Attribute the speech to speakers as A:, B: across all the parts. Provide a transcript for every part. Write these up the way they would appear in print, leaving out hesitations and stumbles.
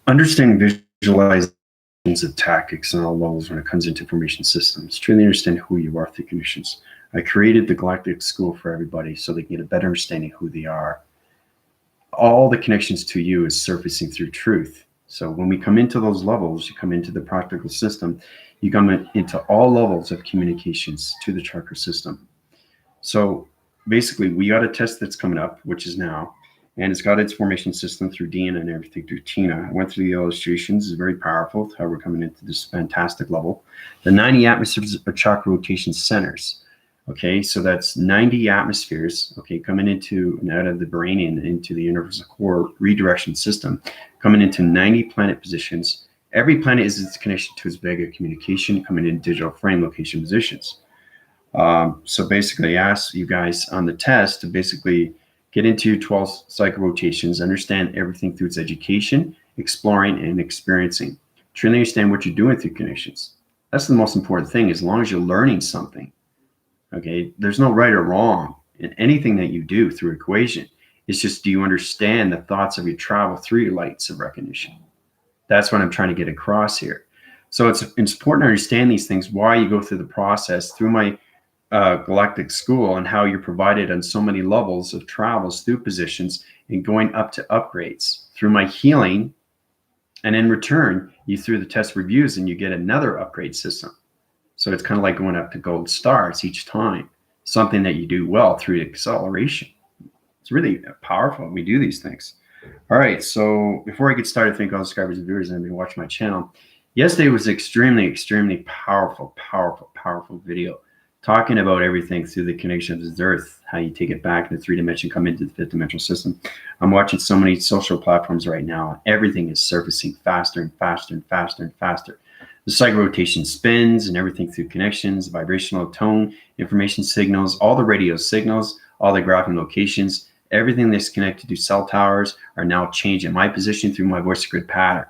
A: Understanding visualizations of tactics and all levels when it comes into information systems. Truly understand who you are through conditions. I created the Galactic School for everybody so they can get a better understanding of who they are. All the connections to you is surfacing through truth. So when we come into those levels, you come into the practical system, you come into all levels of communications to the chakra system. So basically, we got a test that's coming up, which is now, and it's got its formation system through Dean and everything through Tina. I went through the illustrations. It's very powerful how we're coming into this fantastic level. The 90 atmospheres of chakra rotation centers. Okay, so that's 90 atmospheres, okay, coming into and out of the brain and into the universal core redirection system, coming into 90 planet positions. Every planet is its connection to its Vega communication, coming in digital frame location positions. So basically, I asked you guys on the test to basically get into 12 cycle rotations, understand everything through its education, exploring, and experiencing. Truly understand what you're doing through connections. That's the most important thing, as long as you're learning something. Okay, there's no right or wrong in anything that you do through equation. It's just, do you understand the thoughts of your travel through your lights of recognition? That's what I'm trying to get across here. So it's important to understand these things, why you go through the process through my galactic school, and how you're provided on so many levels of travels through positions and going up to upgrades through my healing. And in return, you through the test reviews and you get another upgrade system. So it's kind of like going up to gold stars each time, something that you do well through acceleration. It's really powerful when we do these things. All right, so before I get started, thank all the subscribers and viewers that have been watching my channel. Yesterday was extremely powerful video talking about everything through the connection of the earth, how you take it back into 3 dimension, come into the 5th dimensional system. I'm watching so many social platforms right now. Everything is surfacing faster and faster and faster and faster. The cycle rotation spins and everything through connections, vibrational tone, information signals, all the radio signals, all the graphing locations, everything that's connected to cell towers are now changing my position through my voice grid pattern.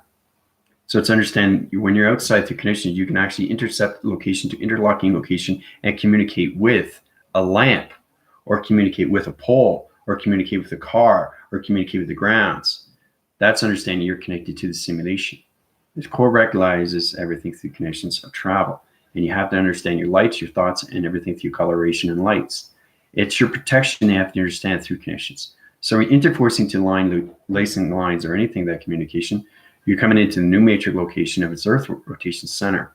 A: So it's understand when you're outside through connections, you can actually intercept location to interlocking location and communicate with a lamp, or communicate with a pole, or communicate with a car, or communicate with the grounds. That's understanding you're connected to the simulation. It co-recognizes everything through connections of travel. And you have to understand your lights, your thoughts, and everything through coloration and lights. It's your protection you have to understand through connections. So interforcing to line, lacing lines, or anything that communication, you're coming into the new matrix location of its Earth rotation center.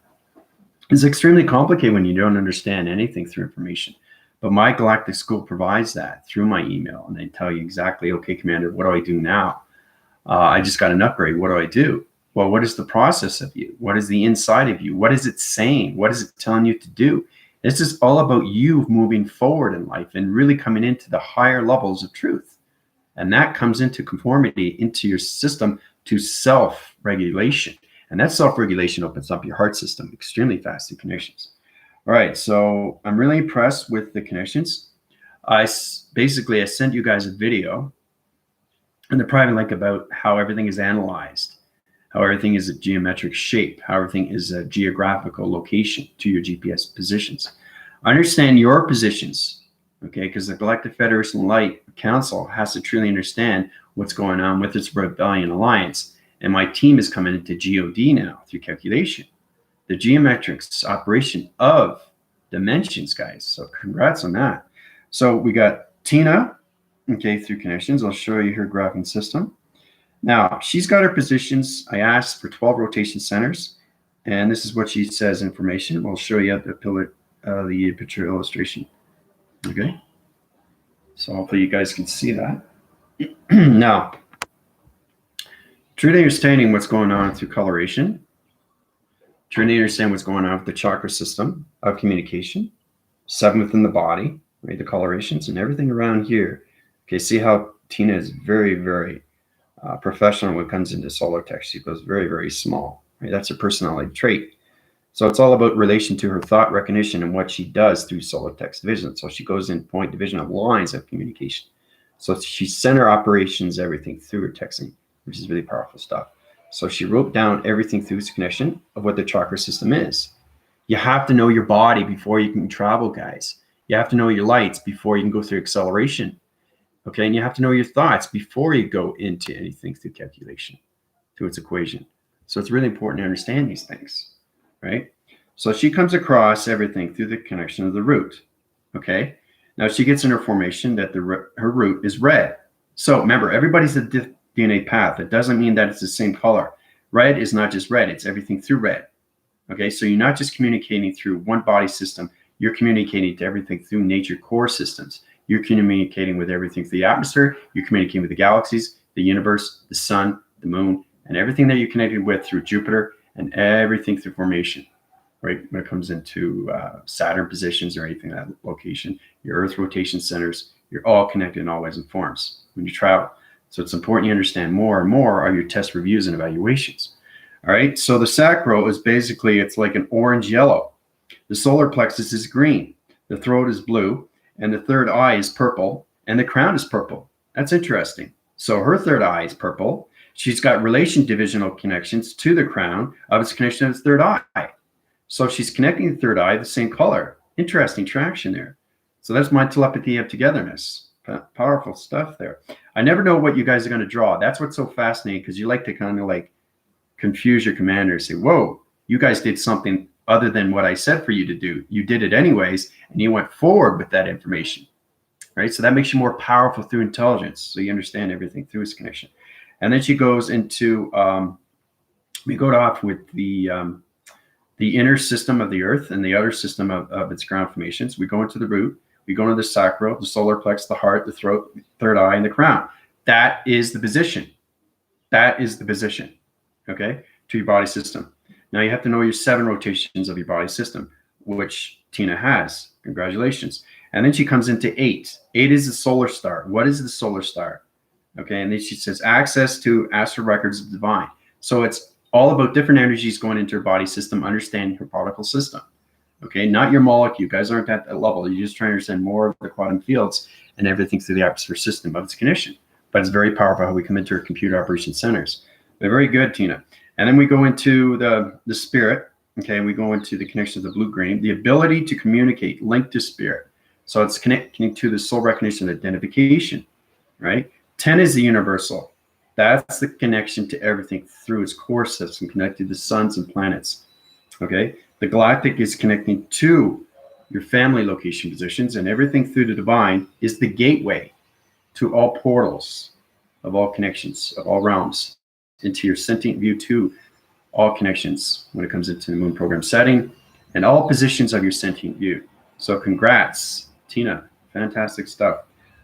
A: It's extremely complicated when you don't understand anything through information. But my galactic school provides that through my email. And they tell you exactly, okay, Commander, what do I do now? I just got an upgrade. What do I do? Well, what is the process of you? What is the inside of you? What is it saying? What is it telling you to do? This is all about you moving forward in life and really coming into the higher levels of truth. And that comes into conformity into your system to self-regulation. And that self-regulation opens up your heart system extremely fast through connections. All right, so I'm really impressed with the connections. I sent you guys a video in the private link about how everything is analyzed, how everything is a geometric shape, how everything is a geographical location to your GPS positions. Understand your positions, okay? Because the Galactic Federation Light Council has to truly understand what's going on with its Rebellion Alliance. And my team is coming into GOD now through calculation. The geometrics operation of dimensions, guys. So congrats on that. So we got Tina, okay, through connections. I'll show you her graphing system. Now, she's got her positions. I asked for 12 rotation centers, and this is what she says information. We'll show you the picture illustration. Okay. So hopefully you guys can see that. Now, truly understanding what's going on through coloration, truly understand what's going on with the chakra system of communication, 7 within the body, right? The colorations and everything around here. Okay, see how Tina is very professional when it comes into solar text. She goes very small, right? That's her personality trait. So it's all about relation to her thought recognition and what she does through solar text vision. So she goes in point division of lines of communication. So she center operations everything through her texting, which is really powerful stuff. So she wrote down everything through its connection of what the chakra system is. You have to know your body before you can travel, guys. You have to know your lights before you can go through acceleration. Okay, and you have to know your thoughts before you go into anything through calculation. to its equation. So it's really important to understand these things, right? So she comes across everything through the connection of the root, okay? Now she gets in her formation that her root is red. So remember, everybody's a DNA path. It doesn't mean that it's the same color. Red is not just red, it's everything through red. Okay, so you're not just communicating through one body system, you're communicating to everything through nature core systems. You're communicating with everything through the atmosphere, you're communicating with the galaxies, the universe, the sun, the moon, and everything that you're connected with through Jupiter, and everything through formation, right? When it comes into Saturn positions or anything that location, your Earth rotation centers, you're all connected in all ways and forms when you travel. So it's important you understand more and more of your test reviews and evaluations. All right, so the sacral is basically, it's like an orange yellow. The solar plexus is green, the throat is blue, and the third eye is purple, and the crown is purple. That's interesting. So her third eye is purple. She's got relation divisional connections to the crown of its connection to its third eye. So she's connecting the third eye the same color. Interesting traction there. So that's my telepathy of togetherness. Powerful stuff there. I never know what you guys are going to draw. That's what's so fascinating, because you like to kind of like confuse your commanders. Say, whoa, you guys did something other than what I said for you to do. You did it anyways, and you went forward with that information, right? So that makes you more powerful through intelligence. So you understand everything through its connection. And then she goes into, we go off with the inner system of the earth and the outer system of its ground formations. We go into the root, we go into the sacral, the solar plex, the heart, the throat, third eye, and the crown. That is the position. That is the position, okay, to your body system. Now you have to know your 7 rotations of your body system, which Tina has. Congratulations. And then she comes into 8. 8 is the solar star. What is the solar star? Okay, and then she says access to astral records of the divine. So it's all about different energies going into her body system, understanding her particle system. Okay, not your molecule. You guys aren't at that level. You're just trying to understand more of the quantum fields and everything through the atmosphere system of its condition. But it's very powerful how we come into our computer operation centers. But very good, Tina. And then we go into the spirit. Okay, we go into the connection of the blue-green, the ability to communicate, link to spirit. So it's connecting to the soul recognition identification, right? 10 is the universal. That's the connection to everything through its core system, connected to suns and planets. Okay, the galactic is connecting to your family location positions, and everything through the divine is the gateway to all portals of all connections, of all realms, into your sentient view to all connections when it comes into the moon program setting and all positions of your sentient view. So congrats, Tina. Fantastic stuff.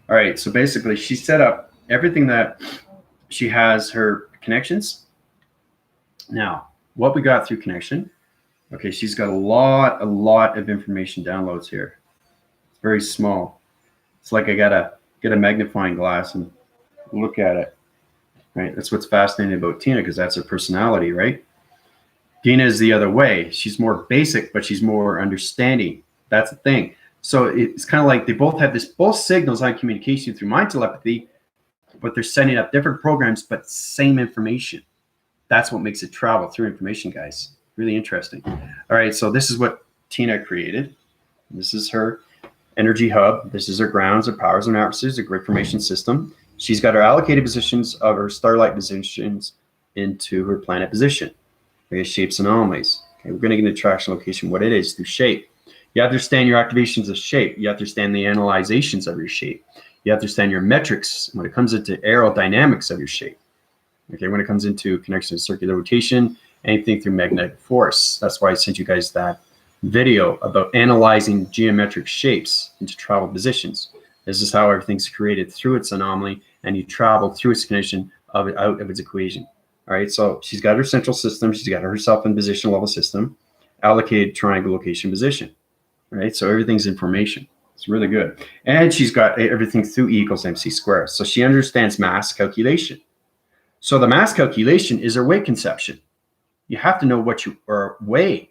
A: All right, so basically she set up everything that she has her connections. Now, what we got through connection, okay, she's got a lot of information downloads here. It's very small. It's like I gotta get a magnifying glass and look at it, right? That's what's fascinating about Tina, because that's her personality, right? Dina is the other way. She's more basic, but she's more understanding. That's the thing. So it's kind of like they both have both signals on communication through mind telepathy, but they're setting up different programs, but same information. That's what makes it travel through information, guys. Really interesting. All right, so this is what Tina created. This is her energy hub. This is her grounds, her powers, and atmospheres, a grid formation system. She's got her allocated positions of her starlight positions into her planet position. Okay, shapes and anomalies. Okay, we're going to get into traction location, what it is through shape. You understand your activations of shape. You understand the analyzations of your shape. You understand your metrics when it comes into aerodynamics of your shape. Okay, when it comes into connection to circular rotation, anything through magnetic force. That's why I sent you guys that video about analyzing geometric shapes into travel positions. This is how everything's created through its anomaly, and you travel through its condition of it out of its equation. All right, so she's got her central system. She's got herself in position level system, allocated triangle location position. Right, so everything's information. It's really good. And she's got everything through E equals MC squared. So she understands mass calculation. So the mass calculation is her weight conception. You have to know what you weigh.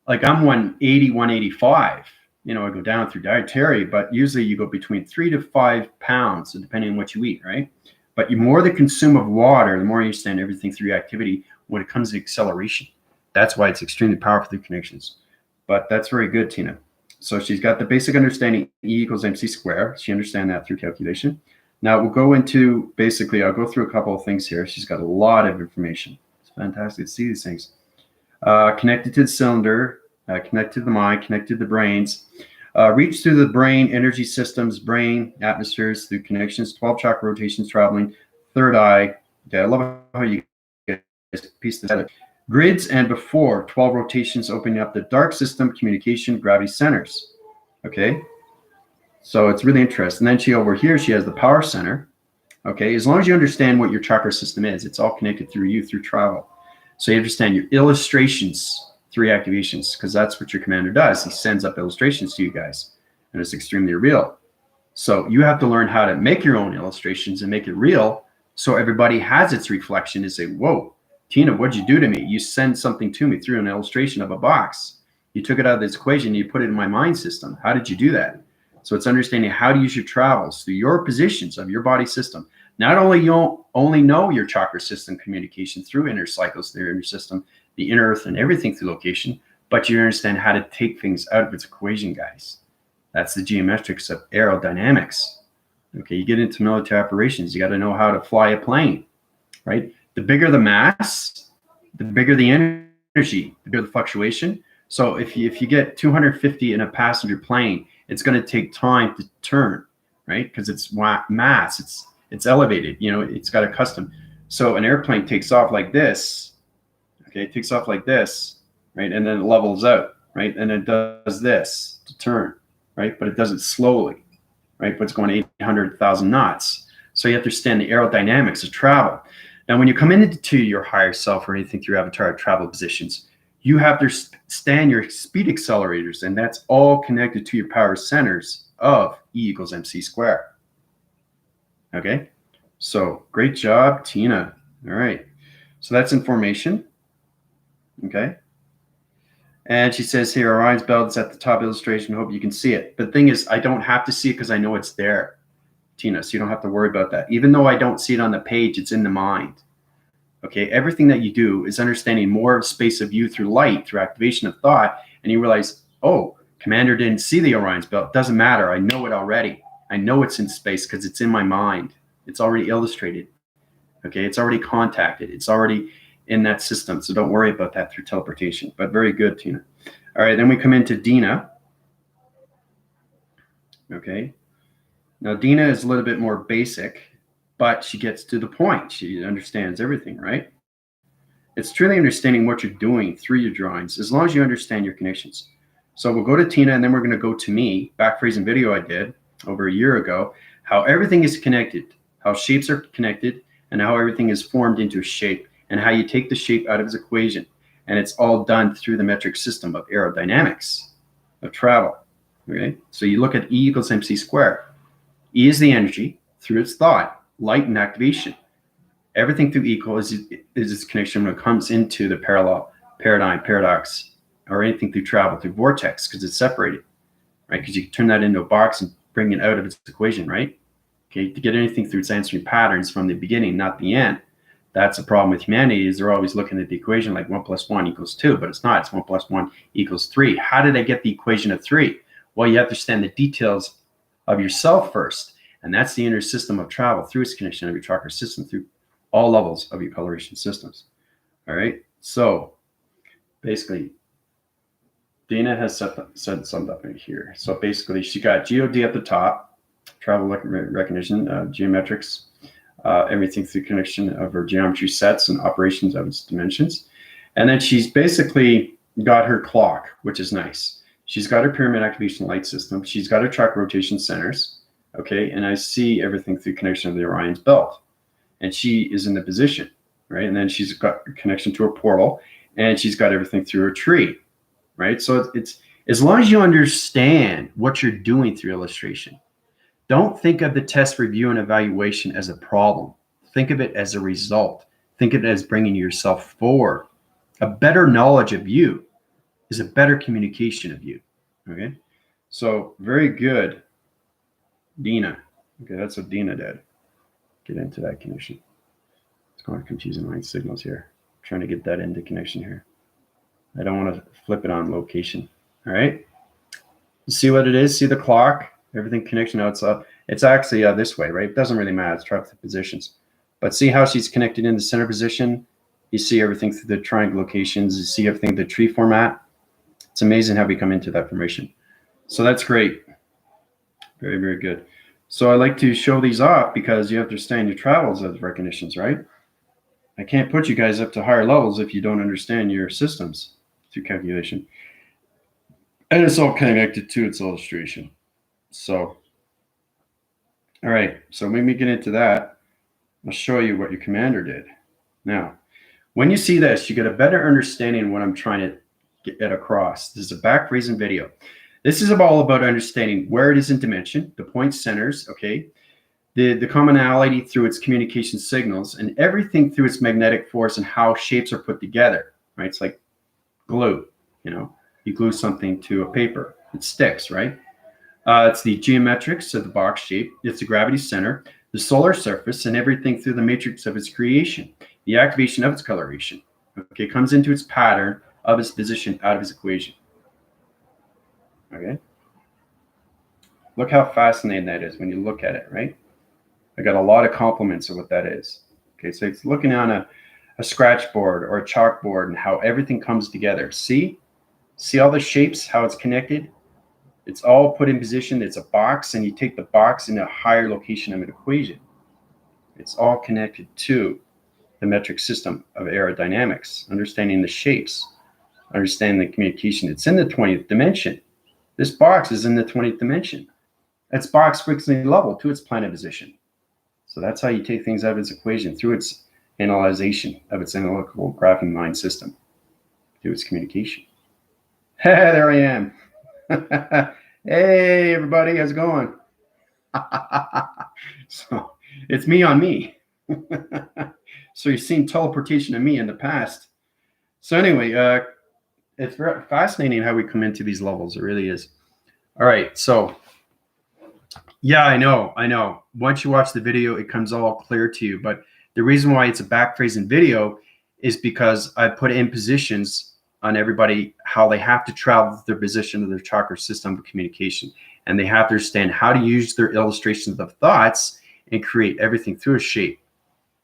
A: Like I'm 180, 185. You know, I go down through dietary, but usually you go between 3 to 5 pounds, depending on what you eat, right? But the more the consume of water, the more you understand everything through activity when it comes to acceleration. That's why it's extremely powerful through connections. But that's very good, Tina. So she's got the basic understanding E equals MC squared. She understands that through calculation. Now we'll go into, basically, I'll go through a couple of things here. She's got a lot of information. It's fantastic to see these things. Connected to the cylinder, connected to the mind, connected to the brains, reach through the brain, energy systems, brain, atmospheres, through connections, 12 chakra rotations, traveling, third eye. Okay, I love how you guys piece this together. Grids and before, 12 rotations opening up the dark system, communication, gravity centers. Okay, so it's really interesting. And then she over here, she has the power center. Okay, as long as you understand what your chakra system is, it's all connected through you, through travel. So you understand your illustrations through activations, because that's what your commander does. He sends up illustrations to you guys, and it's extremely real. So you have to learn how to make your own illustrations and make it real, so everybody has its reflection and say, whoa, Tina, what'd you do to me? You send something to me through an illustration of a box. You took it out of this equation, you put it in my mind system. How did you do that? So it's understanding how to use your travels through your positions of your body system. Not only you only know your chakra system communication through inner cycles, through inner system, the inner earth and everything through location, but you understand how to take things out of its equation, guys. That's the geometrics of aerodynamics. Okay, you get into military operations, you got to know how to fly a plane, right? The bigger the mass, the bigger the energy, the bigger the fluctuation. So if you get 250 in a passenger plane, it's going to take time to turn, right? Because it's mass, it's elevated, you know, it's got a custom. So an airplane takes off like this, okay, it takes off like this, right? And then it levels out, right? And it does this to turn, right? But it does it slowly, right? But it's going 800,000 knots. So you have to understand the aerodynamics of travel. Now, when you come into your higher self or anything through avatar travel positions, you have to stand your speed accelerators, and that's all connected to your power centers of E = mc squared. Okay, so great job, Tina. All right, so that's information. Okay, and she says here, Orion's belt is at the top illustration. Hope you can see it. But the thing is, I don't have to see it because I know it's there, Tina, so you don't have to worry about that. Even though I don't see it on the page, it's in the mind. Okay, everything that you do is understanding more of space of you through light, through activation of thought, and you realize, oh, Commander didn't see the Orion's belt. Doesn't matter. I know it already. I know it's in space because it's in my mind. It's already illustrated. Okay, it's already contacted. It's already in that system. So don't worry about that through teleportation. But very good, Tina. All right, then we come into Dina. Okay, now Dina is a little bit more basic, but she gets to the point. She understands everything, right? It's truly understanding what you're doing through your drawings, as long as you understand your connections. So we'll go to Tina, and then we're going to go to me, back phrasing video I did over a year ago, how everything is connected, how shapes are connected, and how everything is formed into a shape, and how you take the shape out of its equation. And it's all done through the metric system of aerodynamics, of travel. Okay? So you look at E = mc squared. E is the energy through its thought, light, and activation. Everything through equal is its connection when it comes into the parallel, paradigm, paradox, or anything through travel, through vortex, because it's separated, right? Because you can turn that into a box and bring it out of its equation, right? Okay, to get anything through its answering patterns from the beginning, not the end. That's a problem with humanity, is they're always looking at the equation like 1 + 1 = 2, but it's not. It's 1 + 1 = 3. How did I get the equation of 3? Well, you have to understand the details of yourself first, and that's the inner system of travel through its connection of your chakra system through all levels of your coloration systems. All right, so basically Dana has set something up in here. So basically she got GOD at the top, travel recognition, geometrics, everything through connection of her geometry sets and operations of its dimensions. And then she's basically got her clock, which is nice. She's got her pyramid activation light system. She's got her chakra rotation centers. Okay, and I see everything through connection of the Orion's belt. And she is in the position, right? And then she's got a connection to her portal, and she's got everything through her tree, right? So it's as long as you understand what you're doing through illustration, don't think of the test, review, and evaluation as a problem. Think of it as a result. Think of it as bringing yourself forward. A better knowledge of you is a better communication of you, okay? So very good, Dina. Okay, that's what Dina did. Get into that connection. It's going to confusing line signals here. I'm trying to get that into connection here. I don't want to flip it on location. All right. See what it is. See the clock. Everything connection out. It's actually this way, right? It doesn't really matter. It's trapped through positions. But see how she's connected in the center position? You see everything through the triangle locations. You see everything the tree format. It's amazing how we come into that formation. So that's great. Very, very good. So I like to show these off because you have to understand your travels as recognitions, right? I can't put you guys up to higher levels if you don't understand your systems through calculation. And it's all connected to its illustration. So, all right. So when we get into that, I'll show you what your commander did. Now, when you see this, you get a better understanding of what I'm trying to get across. This is a back reason video. This is all about understanding where it is in dimension, the point centers, okay, the commonality through its communication signals, and everything through its magnetic force and how shapes are put together, right? It's like glue, you know, you glue something to a paper, it sticks, right? It's the geometrics of the box shape, it's the gravity center, the solar surface, and everything through the matrix of its creation, the activation of its coloration, okay, comes into its pattern of its position out of its equation, okay? Look how fascinating that is when you look at it, right? I got a lot of compliments of what that is. Okay, so it's looking on a scratch board or a chalkboard and how everything comes together. See all the shapes, how it's connected? It's all put in position. It's a box, and you take the box in a higher location of an equation. It's all connected to the metric system of aerodynamics, understanding the shapes, understanding the communication. It's in the 20th dimension. This box is in the 20th dimension. It's box fixing level to its planet position. So that's how you take things out of its equation through its analyzation of its analytical graphing mind system, through its communication. There I am. Hey, everybody, how's it going? So it's me on me. So you've seen teleportation of me in the past. So anyway, it's very fascinating how we come into these levels. It really is. All right, so yeah, I know. Once you watch the video, it comes all clear to you. But the reason why it's a backphrasing video is because I put in positions on everybody, how they have to travel their position of their chakra system of communication. And they have to understand how to use their illustrations of thoughts and create everything through a shape.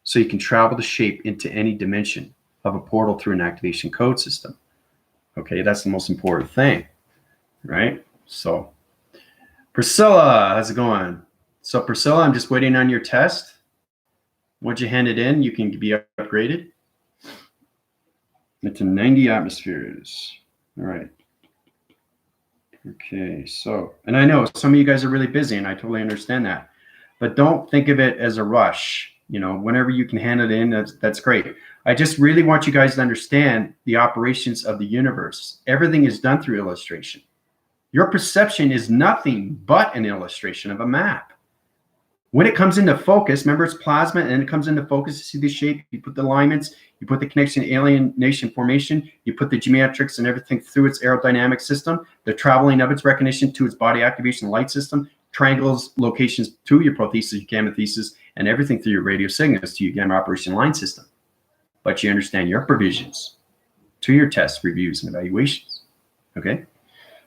A: So you can travel the shape into any dimension of a portal through an activation code system. Okay, that's the most important thing, right? So Priscilla, how's it going? So Priscilla, I'm just waiting on your test. Once you hand it in, you can be upgraded into 90 atmospheres. All right. Okay, so, and I know some of you guys are really busy, and I totally understand that. But don't think of it as a rush. You know, whenever you can hand it in, that's great. I just really want you guys to understand the operations of the universe. Everything is done through illustration. Your perception is nothing but an illustration of a map. When it comes into focus, remember it's plasma, and it comes into focus, you see the shape, you put the alignments, you put the connection alienation formation, you put the geometrics and everything through its aerodynamic system, the traveling of its recognition to its body activation light system, triangles locations to your prothesis, your gamma thesis, and everything through your radio signals to your gamma operation line system. But you understand your provisions to your tests, reviews, and evaluations, okay?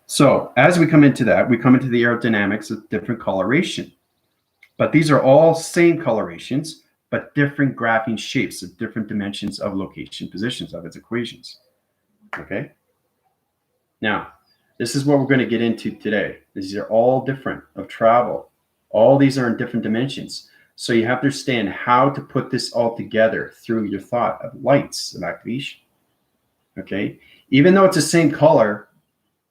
A: So as we come into that, we come into the aerodynamics of different coloration. But these are all same colorations, but different graphing shapes of different dimensions of location positions of its equations. Okay? Now, this is what we're going to get into today. These are all different of travel. All these are in different dimensions. So you have to understand how to put this all together through your thought of lights of activation. Okay? Even though it's the same color,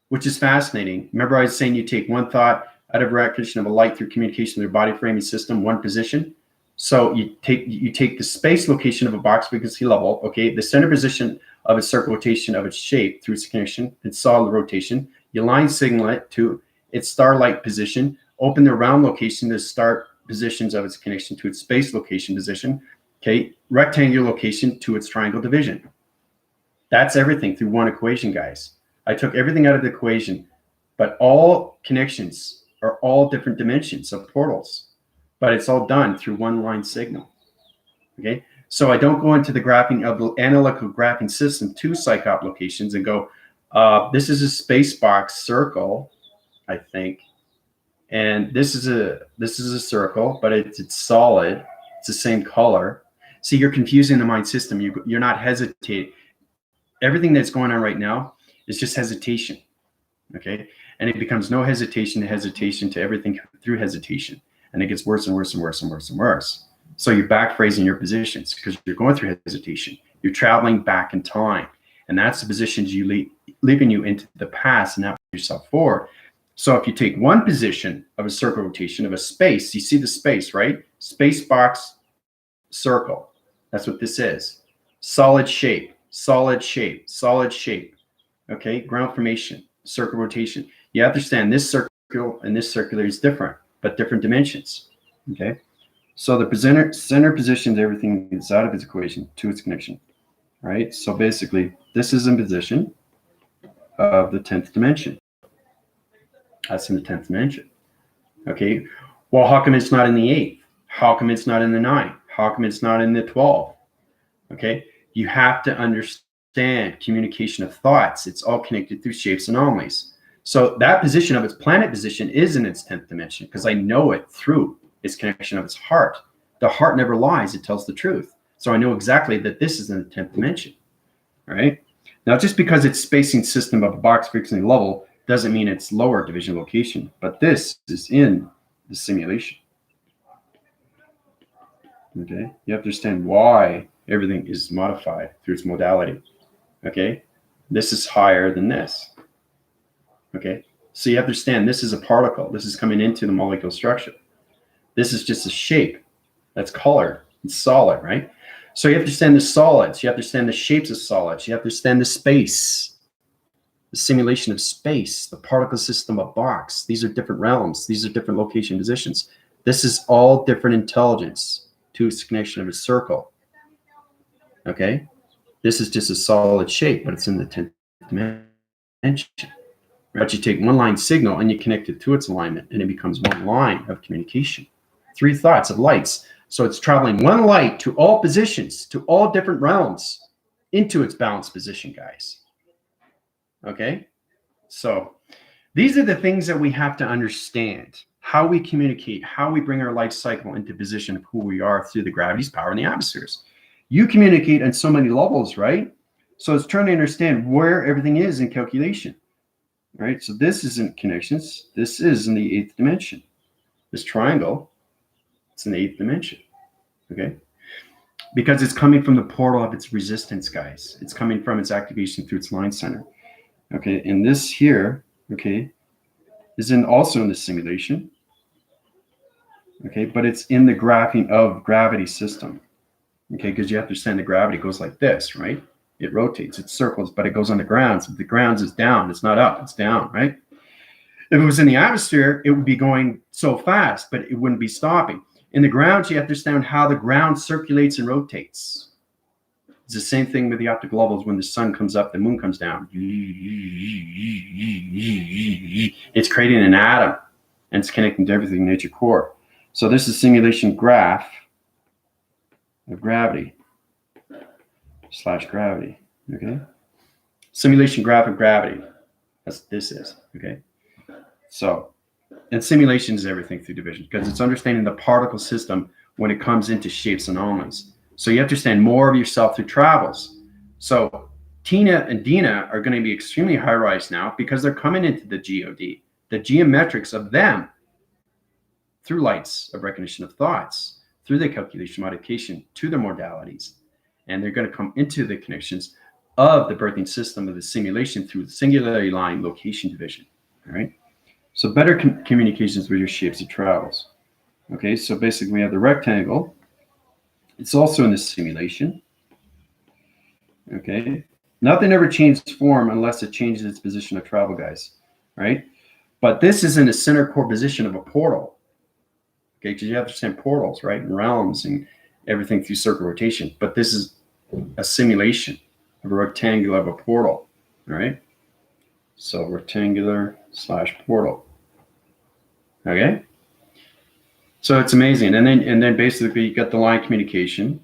A: which is fascinating. Remember I was saying you take one thought out of recognition of a light through communication with your body framing system, one position. So you take the space location of a box frequency level, okay, the center position of its circle rotation of its shape through its connection, its solid rotation. You line signal it to its starlight position, open the round location to start positions of its connection to its space location position, okay, rectangular location to its triangle division. That's everything through one equation, guys. I took everything out of the equation, but all connections are all different dimensions of portals, but it's all done through one line signal. Okay, so I don't go into the graphing of the analytical graphing system to psychop locations and go, this is a space box circle, I think. And this is a circle, but it's solid. It's the same color. See, you're confusing the mind system. You're not hesitating. Everything that's going on right now is just hesitation. Okay, and it becomes no hesitation to hesitation to everything through hesitation, and it gets worse and worse and worse and worse and worse. So you're back phrasing your positions because you're going through hesitation. You're traveling back in time, and that's the positions leaving you into the past and not yourself forward. So if you take one position of a circle rotation of a space, you see the space, right? Space box circle. That's what this is. Solid shape, solid shape, solid shape. Okay, ground formation, circle rotation. You understand this circle and this circular is different, but different dimensions. Okay, so the center positions everything inside of its equation to its connection. Right, so basically this is in position of the 10th dimension. That's in the 10th dimension. Okay, well, how come it's not in the 8th? How come it's not in the 9th? How come it's not in the 12th? Okay, you have to understand communication of thoughts. It's all connected through shapes and anomalies. So that position of its planet position is in its 10th dimension because I know it through its connection of its heart. The heart never lies, it tells the truth. So I know exactly that this is in the 10th dimension. All right, now just because it's spacing system of a box frequency level doesn't mean it's lower division location, but this is in the simulation. Okay, you have to understand why everything is modified through its modality. Okay, this is higher than this. Okay, so you have to understand this is a particle. This is coming into the molecular structure. This is just a shape that's colored. It's solid, right? So you have to understand the solids. You have to understand the shapes of solids. You have to understand the space. The simulation of space, the particle system of box. These are different realms. These are different location positions. This is all different intelligence to its connection of a circle. Okay? This is just a solid shape, but it's in the 10th dimension. But you take one line signal and you connect it to its alignment, and it becomes one line of communication. 3 thoughts of lights. So it's traveling one light to all positions, to all different realms, into its balanced position, guys. Okay, so these are the things that we have to understand, how we communicate, how we bring our life cycle into position of who we are through the gravity's power in the atmospheres. You communicate on so many levels, right? So it's trying to understand where everything is in calculation, right? So this is in connections. This is in the 8th dimension. This triangle, it's in the 8th dimension, okay? Because it's coming from the portal of its resistance, guys. It's coming from its activation through its line center. Okay, and this here, okay, is also in the simulation. Okay, but it's in the graphing of gravity system. Okay, because you have to understand the gravity goes like this, right? It rotates, it circles, but it goes on the ground. So the ground is down, it's not up, it's down, right? If it was in the atmosphere, it would be going so fast, but it wouldn't be stopping. In the ground, you have to understand how the ground circulates and rotates. It's the same thing with the optical levels. When the sun comes up, the moon comes down. It's creating an atom, and it's connecting to everything in nature core. So this is simulation graph of gravity / gravity. Okay, simulation graph of gravity. That's what this is. Okay, so and simulation is everything through division because it's understanding the particle system when it comes into shapes and anomalies. So you have to understand more of yourself through travels. So Tina and Dina are going to be extremely high rise now because they're coming into the GOD, the geometrics of them through lights of recognition of thoughts, through the calculation modification to their modalities. And they're going to come into the connections of the birthing system of the simulation through the singularity line location division. All right. So better communications with your shapes of travels. Okay. So basically we have the rectangle. It's also in the simulation. Okay. Nothing ever changes form unless it changes its position of travel, guys. Right? But this is in the center core position of a portal. Okay, because you have to understand portals, right? And realms and everything through circle rotation. But this is a simulation of a rectangular of a portal. All right. So rectangular / portal. Okay. So it's amazing. And then basically you got the line communication.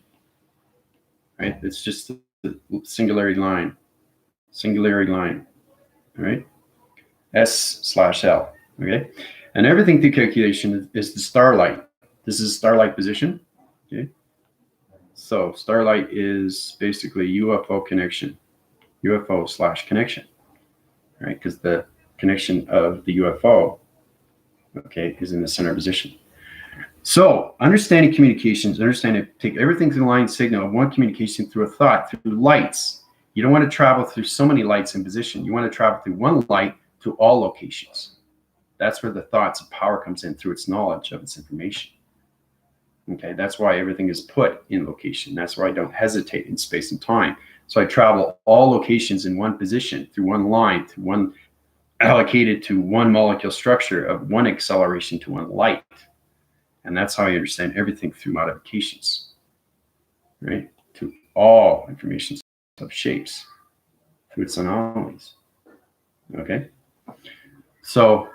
A: Right? It's just the singularity line. Singularity line. All right. S / L. Okay. And everything through calculation is the starlight. This is starlight position. Okay. So starlight is basically UFO connection, UFO/connection, right? Because the connection of the UFO, okay, is in the center position. So understanding communications, understanding, take everything through the line signal, one communication through a thought, through lights. You don't want to travel through so many lights in position. You want to travel through one light to all locations. That's where the thoughts of power comes in, through its knowledge of its information. Okay, that's why everything is put in location. That's why I don't hesitate in space and time. So I travel all locations in one position, through one line, through one allocated to one molecule structure of one acceleration to one light. And that's how you understand everything through modifications, right? To all information of shapes, through its anomalies. Okay? So,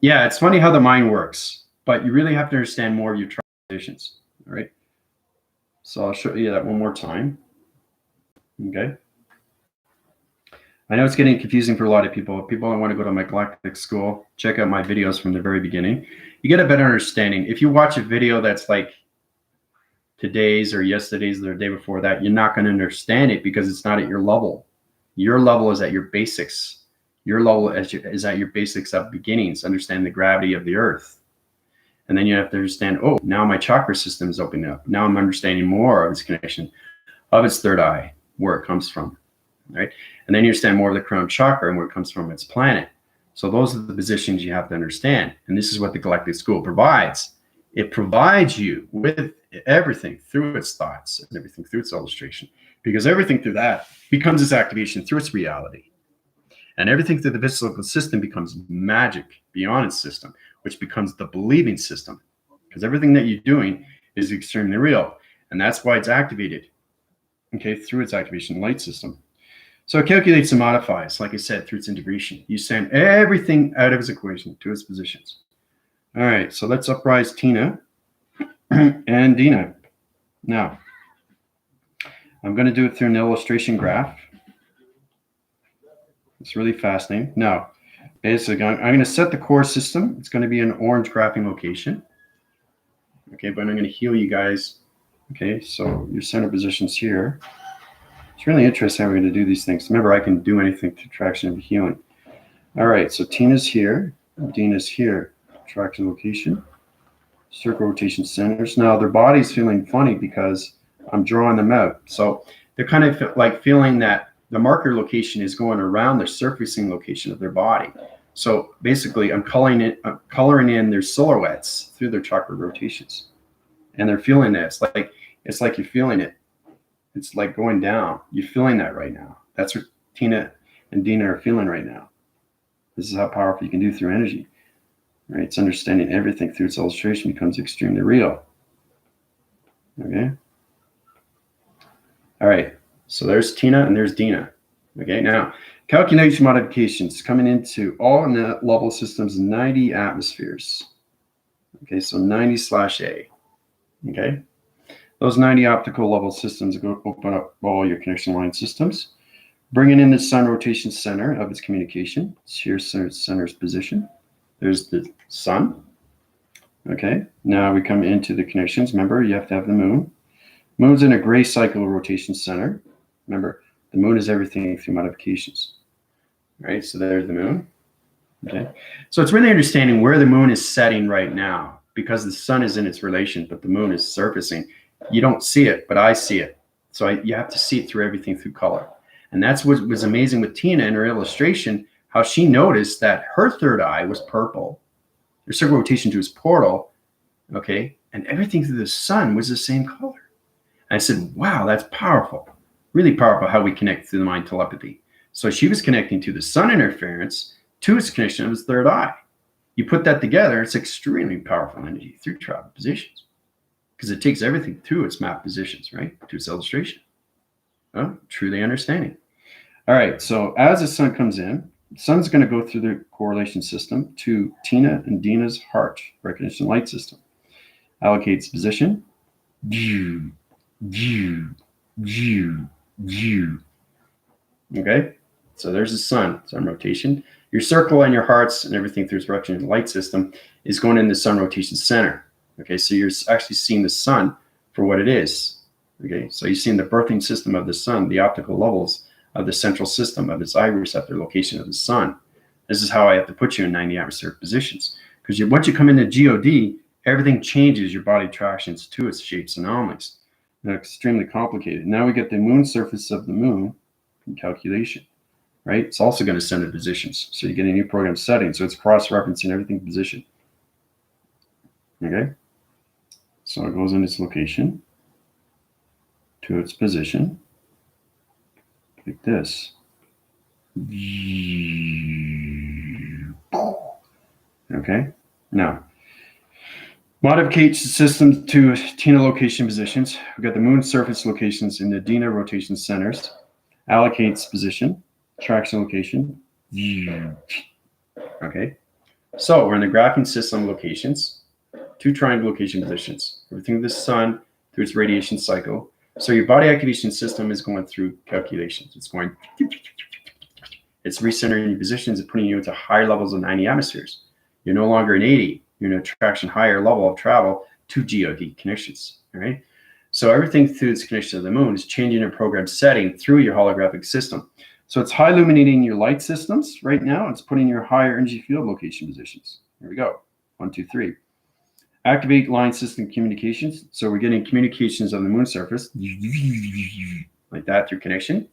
A: yeah, it's funny how the mind works, but you really have to understand more of your transitions, all right? So I'll show you that one more time. Okay? I know it's getting confusing for a lot of people. People that want to go to my galactic school, check out my videos from the very beginning. You get a better understanding. If you watch a video that's like today's or yesterday's or the day before that, you're not going to understand it because it's not at your level. Your level is at your basics. Your level is at your basics of beginnings. Understand the gravity of the earth. And then you have to understand, oh, now my chakra system is opening up. Now I'm understanding more of its connection, of its third eye, where it comes from. Right? And then you understand more of the crown chakra and where it comes from, its planet. So those are the positions you have to understand. And this is what the galactic school provides. It provides you with everything through its thoughts and everything through its illustration, because everything through that becomes its activation through its reality. And everything through the physical system becomes magic beyond its system, which becomes the believing system, because everything that you're doing is extremely real. And that's why it's activated, okay, through its activation light system. So it calculates and modifies, like I said, through its integration. You send everything out of its equation to its positions. All right, so let's uprise Tina and Dina. Now, I'm going to do it through an illustration graph. It's really fascinating. Now, basically, I'm going to set the core system. It's going to be an orange graphing location. Okay, but I'm going to heal you guys. Okay, so your center position's here. It's really interesting how we're going to do these things. Remember, I can do anything through traction and healing. All right, so Tina's here. Dina's here. Traction location. Circle rotation centers. Now, their body's feeling funny because I'm drawing them out. So they're kind of like feeling that the marker location is going around the surfacing location of their body. So basically, I'm coloring in their silhouettes through their chakra rotations. And they're feeling that. It's like you're feeling it. It's like going down. You're feeling that right now. That's what Tina and Dina are feeling right now. This is how powerful you can do through energy. Right? It's understanding everything through its illustration becomes extremely real. Okay? All right. So there's Tina and there's Dina. Okay, now calculation modifications coming into all net level systems, 90 atmospheres. Okay, so 90/A. Okay, those 90 optical level systems go open up all your connection line systems, bringing in the sun rotation center of its communication. It's here, center's position. There's the sun. Okay, now we come into the connections. Remember, you have to have the moon. Moon's in a gray cycle rotation center. Remember, the moon is everything through modifications. All right, so there's the moon. Okay, so it's really understanding where the moon is setting right now, because the sun is in its relation, but the moon is surfacing. You don't see it, but I see it. So you have to see it through everything through color. And that's what was amazing with Tina in her illustration, how she noticed that her third eye was purple. Her circle rotation to his portal, okay, and everything through the sun was the same color. And I said, wow, that's powerful. Really powerful how we connect through the mind telepathy. So she was connecting to the sun interference to its connection of his third eye. You put that together, it's extremely powerful energy through travel positions, because it takes everything through its map positions, right, to its illustration. Well, truly understanding. All right, so as the sun comes in, the sun's going to go through the correlation system to Tina and Dina's heart recognition light system. Allocates position. Okay, so there's the sun. Sun rotation Your circle and your hearts and everything through its direction in the light system is going in the sun rotation center. Okay, so you're actually seeing the sun for what it is. Okay, so you're seeing the birthing system of the sun, the optical levels of the central system of its eye receptor location of the sun. This is how I have to put you in 90 atmospheric positions. Because once you come into GOD, everything changes your body attractions to its shapes and anomalies. They're extremely complicated. Now we get the moon surface of the moon in calculation, right? It's also going to send it positions. So you get a new program setting. So it's cross-referencing everything position. Okay? So it goes in its location to its position like this. Okay? Now, modification system to TINA location positions. We've got the moon surface locations in the DINA rotation centers. Allocates position, traction location. Okay. So we're in the graphing system locations, 2 triangle location positions. Everything with the sun through its radiation cycle. So your body activation system is going through calculations. It's going, it's recentering your positions and putting you into higher levels of 90 atmospheres. You're no longer in 80. You're in a traction higher level of travel to GOD connections. All right. So everything through its connection to the moon is changing your program setting through your holographic system. So it's high illuminating your light systems right now. It's putting your higher energy field location positions. Here we go. 1, 2, 3. Activate line system communications. So we're getting communications on the moon surface like that through connection.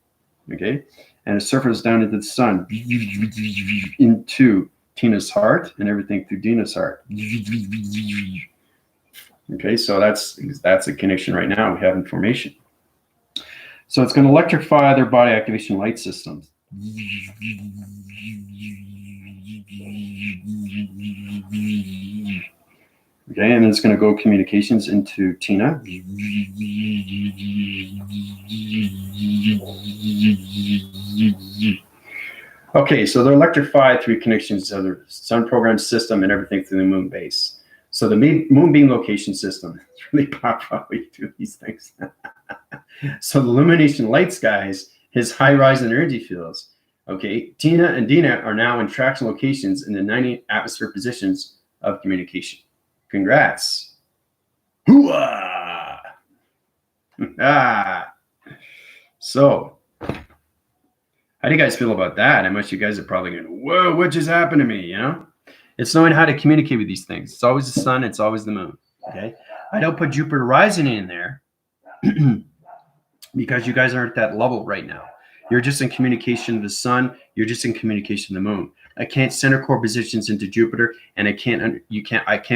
A: Okay. And the surface down into the sun into Tina's heart and everything through Dina's heart. Okay, so that's a connection right now. We have information. So it's going to electrify their body activation light systems. Okay, and then it's going to go communications into Tina. Okay, so they're electrified through connections to the sun program system and everything through the moon base. So the moon beam location system, it's really powerful how we do these things. So the illumination light skies, his high rise in energy fields. Okay, Tina and Dina are now in traction locations in the 90 atmosphere positions of communication. Congrats. Hooah! So, how do you guys feel about that? I much you guys are probably going, whoa, what just happened to me, you know? It's knowing how to communicate with these things. It's always the sun, it's always the moon, okay? I don't put Jupiter rising in there because you guys aren't at that level right now. You're just in communication to the sun, you're just in communication to the moon. I can't center core positions into Jupiter, and I can't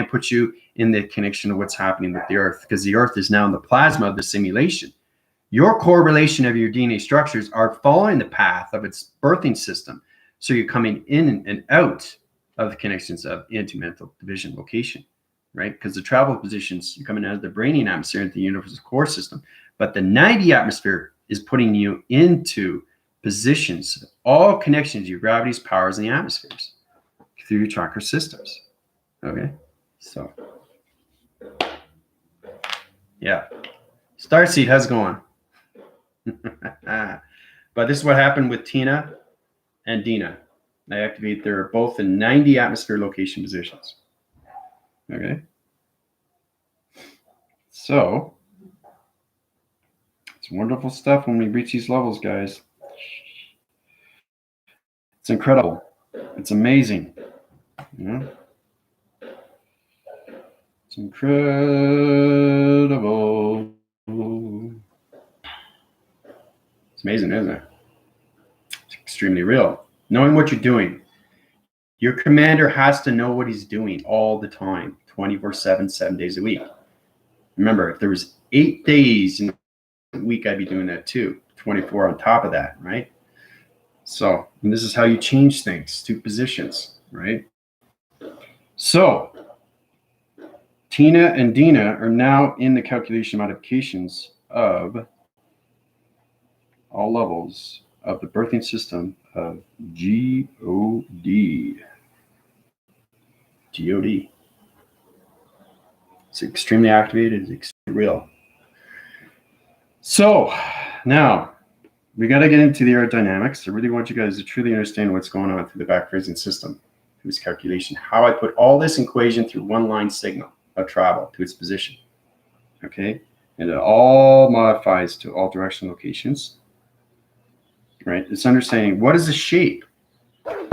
A: put you in the connection of what's happening with the Earth, because the Earth is now in the plasma of the simulation. Your correlation of your DNA structures are following the path of its birthing system. So you're coming in and out of the connections of antimental division location, right? Because the travel positions, you're coming out of the braining atmosphere into the universe's core system. But the 90 atmosphere is putting you into positions, all connections, your gravities, powers, and the atmospheres through your chakra systems. Okay, so yeah. Starseed, how's it going? But this is what happened with Tina and Dina. They activate, they're both in 90 atmosphere location positions. Okay. So it's wonderful stuff when we reach these levels, guys. It's incredible. It's amazing. You know? It's incredible. It's amazing, isn't it? It's extremely real. Knowing what you're doing. Your commander has to know what he's doing all the time, 24/7, 7 days a week. Remember, if there was 8 days in a week, I'd be doing that too, 24 on top of that, right? So, and this is how you change things to positions, right? So, Tina and Dina are now in the calculation modifications of all levels of the birthing system of GOD. GOD. It's extremely activated, it's extremely real. So now we got to get into the aerodynamics. I really want you guys to truly understand what's going on through the back phasing system, through this calculation, how I put all this equation through one line signal of travel to its position. Okay, and it all modifies to all direction locations. Right? It's understanding what is the shape,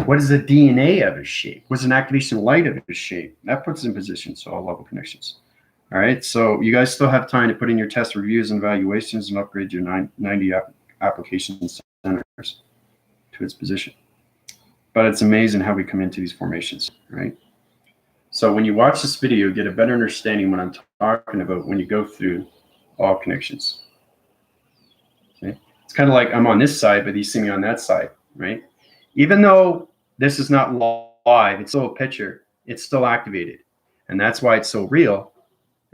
A: what is the DNA of a shape, what's an activation light of a shape. That puts it in position, so all level connections. All right, so you guys still have time to put in your test reviews and evaluations and upgrade your 90 application centers to its position. But it's amazing how we come into these formations, right? So when you watch this video, you get a better understanding what I'm talking about when you go through all connections. Okay? It's kind of like I'm on this side, but you see me on that side, right? Even though this is not live, it's still a picture, it's still activated. And that's why it's so real,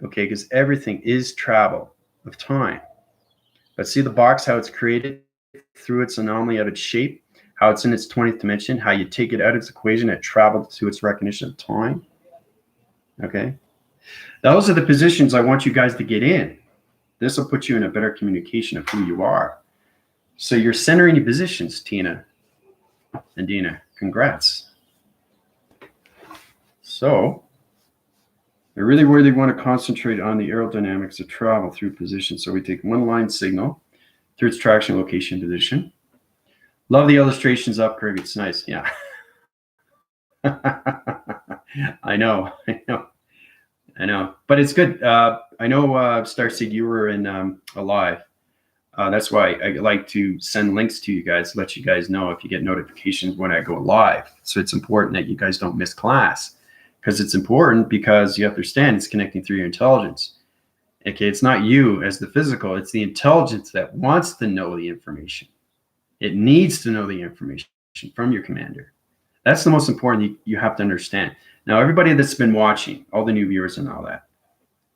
A: okay? Because everything is travel of time. But see the box, how it's created through its anomaly of its shape, how it's in its 20th dimension, how you take it out of its equation, it traveled to its recognition of time. Okay? Those are the positions I want you guys to get in. This will put you in a better communication of who you are. So you're centering your positions, Tina and Dina. Congrats. So I really want to concentrate on the aerodynamics of travel through position. So we take one line signal through its traction location position. Love the illustrations up, Kirby. It's nice. Yeah. I know. But it's good. I know, Starseed, you were in Alive. That's why I like to send links to you guys, to let you guys know if you get notifications when I go live. So it's important that you guys don't miss class, because it's important because you have to understand it's connecting through your intelligence. Okay, it's not you as the physical, it's the intelligence that wants to know the information. It needs to know the information from your commander. That's the most important you have to understand. Now, everybody that's been watching, all the new viewers and all that,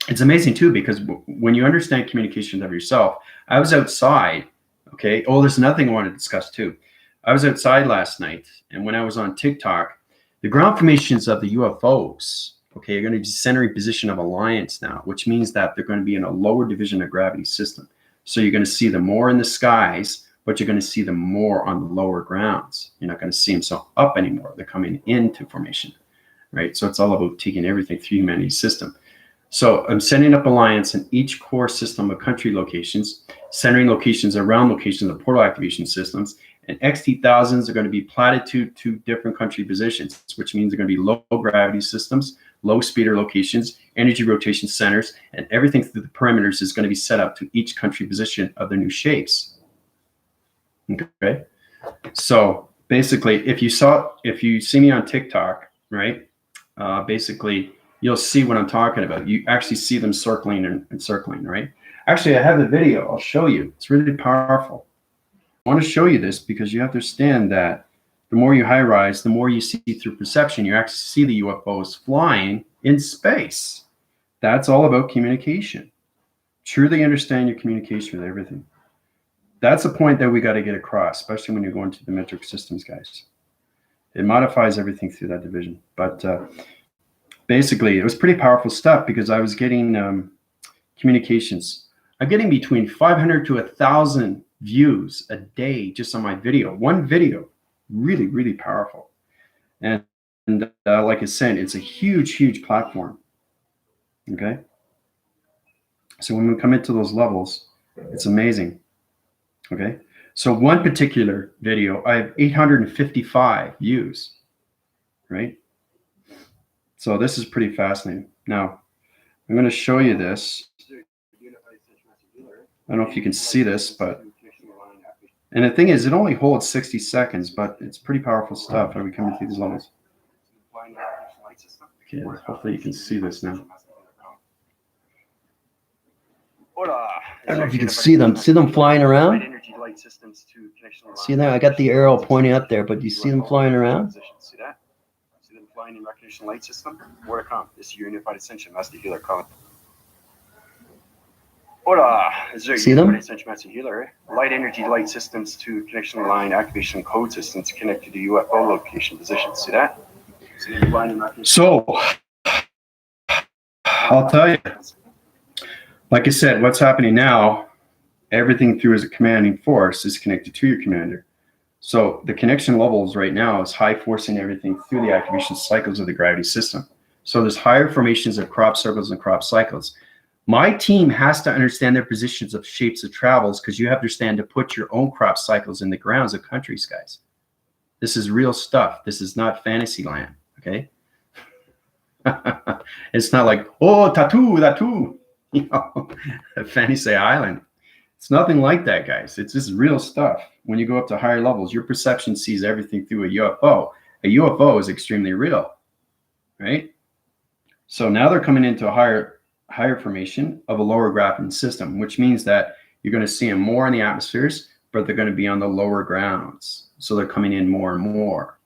A: it's amazing too, because when you understand communication of yourself, I was outside, okay? Oh, there's another thing I want to discuss too. I was outside last night, and when I was on TikTok, the ground formations of the UFOs, okay, are going to be centering position of alliance now, which means that they're going to be in a lower division of gravity system. So you're going to see them more in the skies, but you're going to see them more on the lower grounds. You're not going to see them so up anymore. They're coming into formation, right? So it's all about taking everything through humanity's system. So I'm setting up alliance in each core system of country locations, centering locations around locations of portal activation systems, and XT1000s are going to be platitude to different country positions, which means they're going to be low gravity systems, low speeder locations, energy rotation centers, and everything through the perimeters is going to be set up to each country position of their new shapes. Okay, so basically, if you see me on TikTok, right, basically you'll see what I'm talking about. You actually see them circling and circling, right? Actually, I have the video. I'll show you. It's really powerful. I want to show you this because you have to understand that the more you high rise, the more you see through perception. You actually see the UFOs flying in space. That's all about communication. Truly understand your communication with everything. That's the point that we got to get across, especially when you're going to the metric systems, guys. It modifies everything through that division. But basically, it was pretty powerful stuff because I was getting communications. I'm getting between 500 to 1,000 views a day just on my video. One video, really, really powerful. And like I said, it's a huge, huge platform. Okay. So when we come into those levels, it's amazing. Okay. So one particular video, I have 855 views, right? So this is pretty fascinating. Now, I'm going to show you this. I don't know if you can see this, but, and the thing is, it only holds 60 seconds, but it's pretty powerful stuff. Are we coming through these levels? Okay, hopefully you can see this now. I don't know if you can see them. See them flying around? See there? I got the arrow pointing up there, but do you see them flying around?
B: See that? See them flying in recognition light system? More to come. This is your unified ascension master healer calling. Hola, this is your unified ascension master healer. Light energy light systems to connection line activation code systems connected to UFO location position. See that? See them flying in recognition.
A: So I'll tell you. Like I said, what's happening now everything through as a commanding force is connected to your commander. So the connection levels right now is high forcing everything through the activation cycles of the gravity system. So there's higher formations of crop circles and crop cycles. My team has to understand their positions of shapes of travels, because you have to understand to put your own crop cycles in the grounds of countries, guys. This is real stuff. This is not fantasy land, okay? It's not like, oh, tattoo, you know, fantasy island. It's nothing like that, guys. It's just real stuff. When you go up to higher levels, your perception sees everything through a UFO. A UFO is extremely real, right? So now they're coming into a higher formation of a lower gravity system, which means that you're going to see them more in the atmospheres, but they're going to be on the lower grounds. So they're coming in more and more,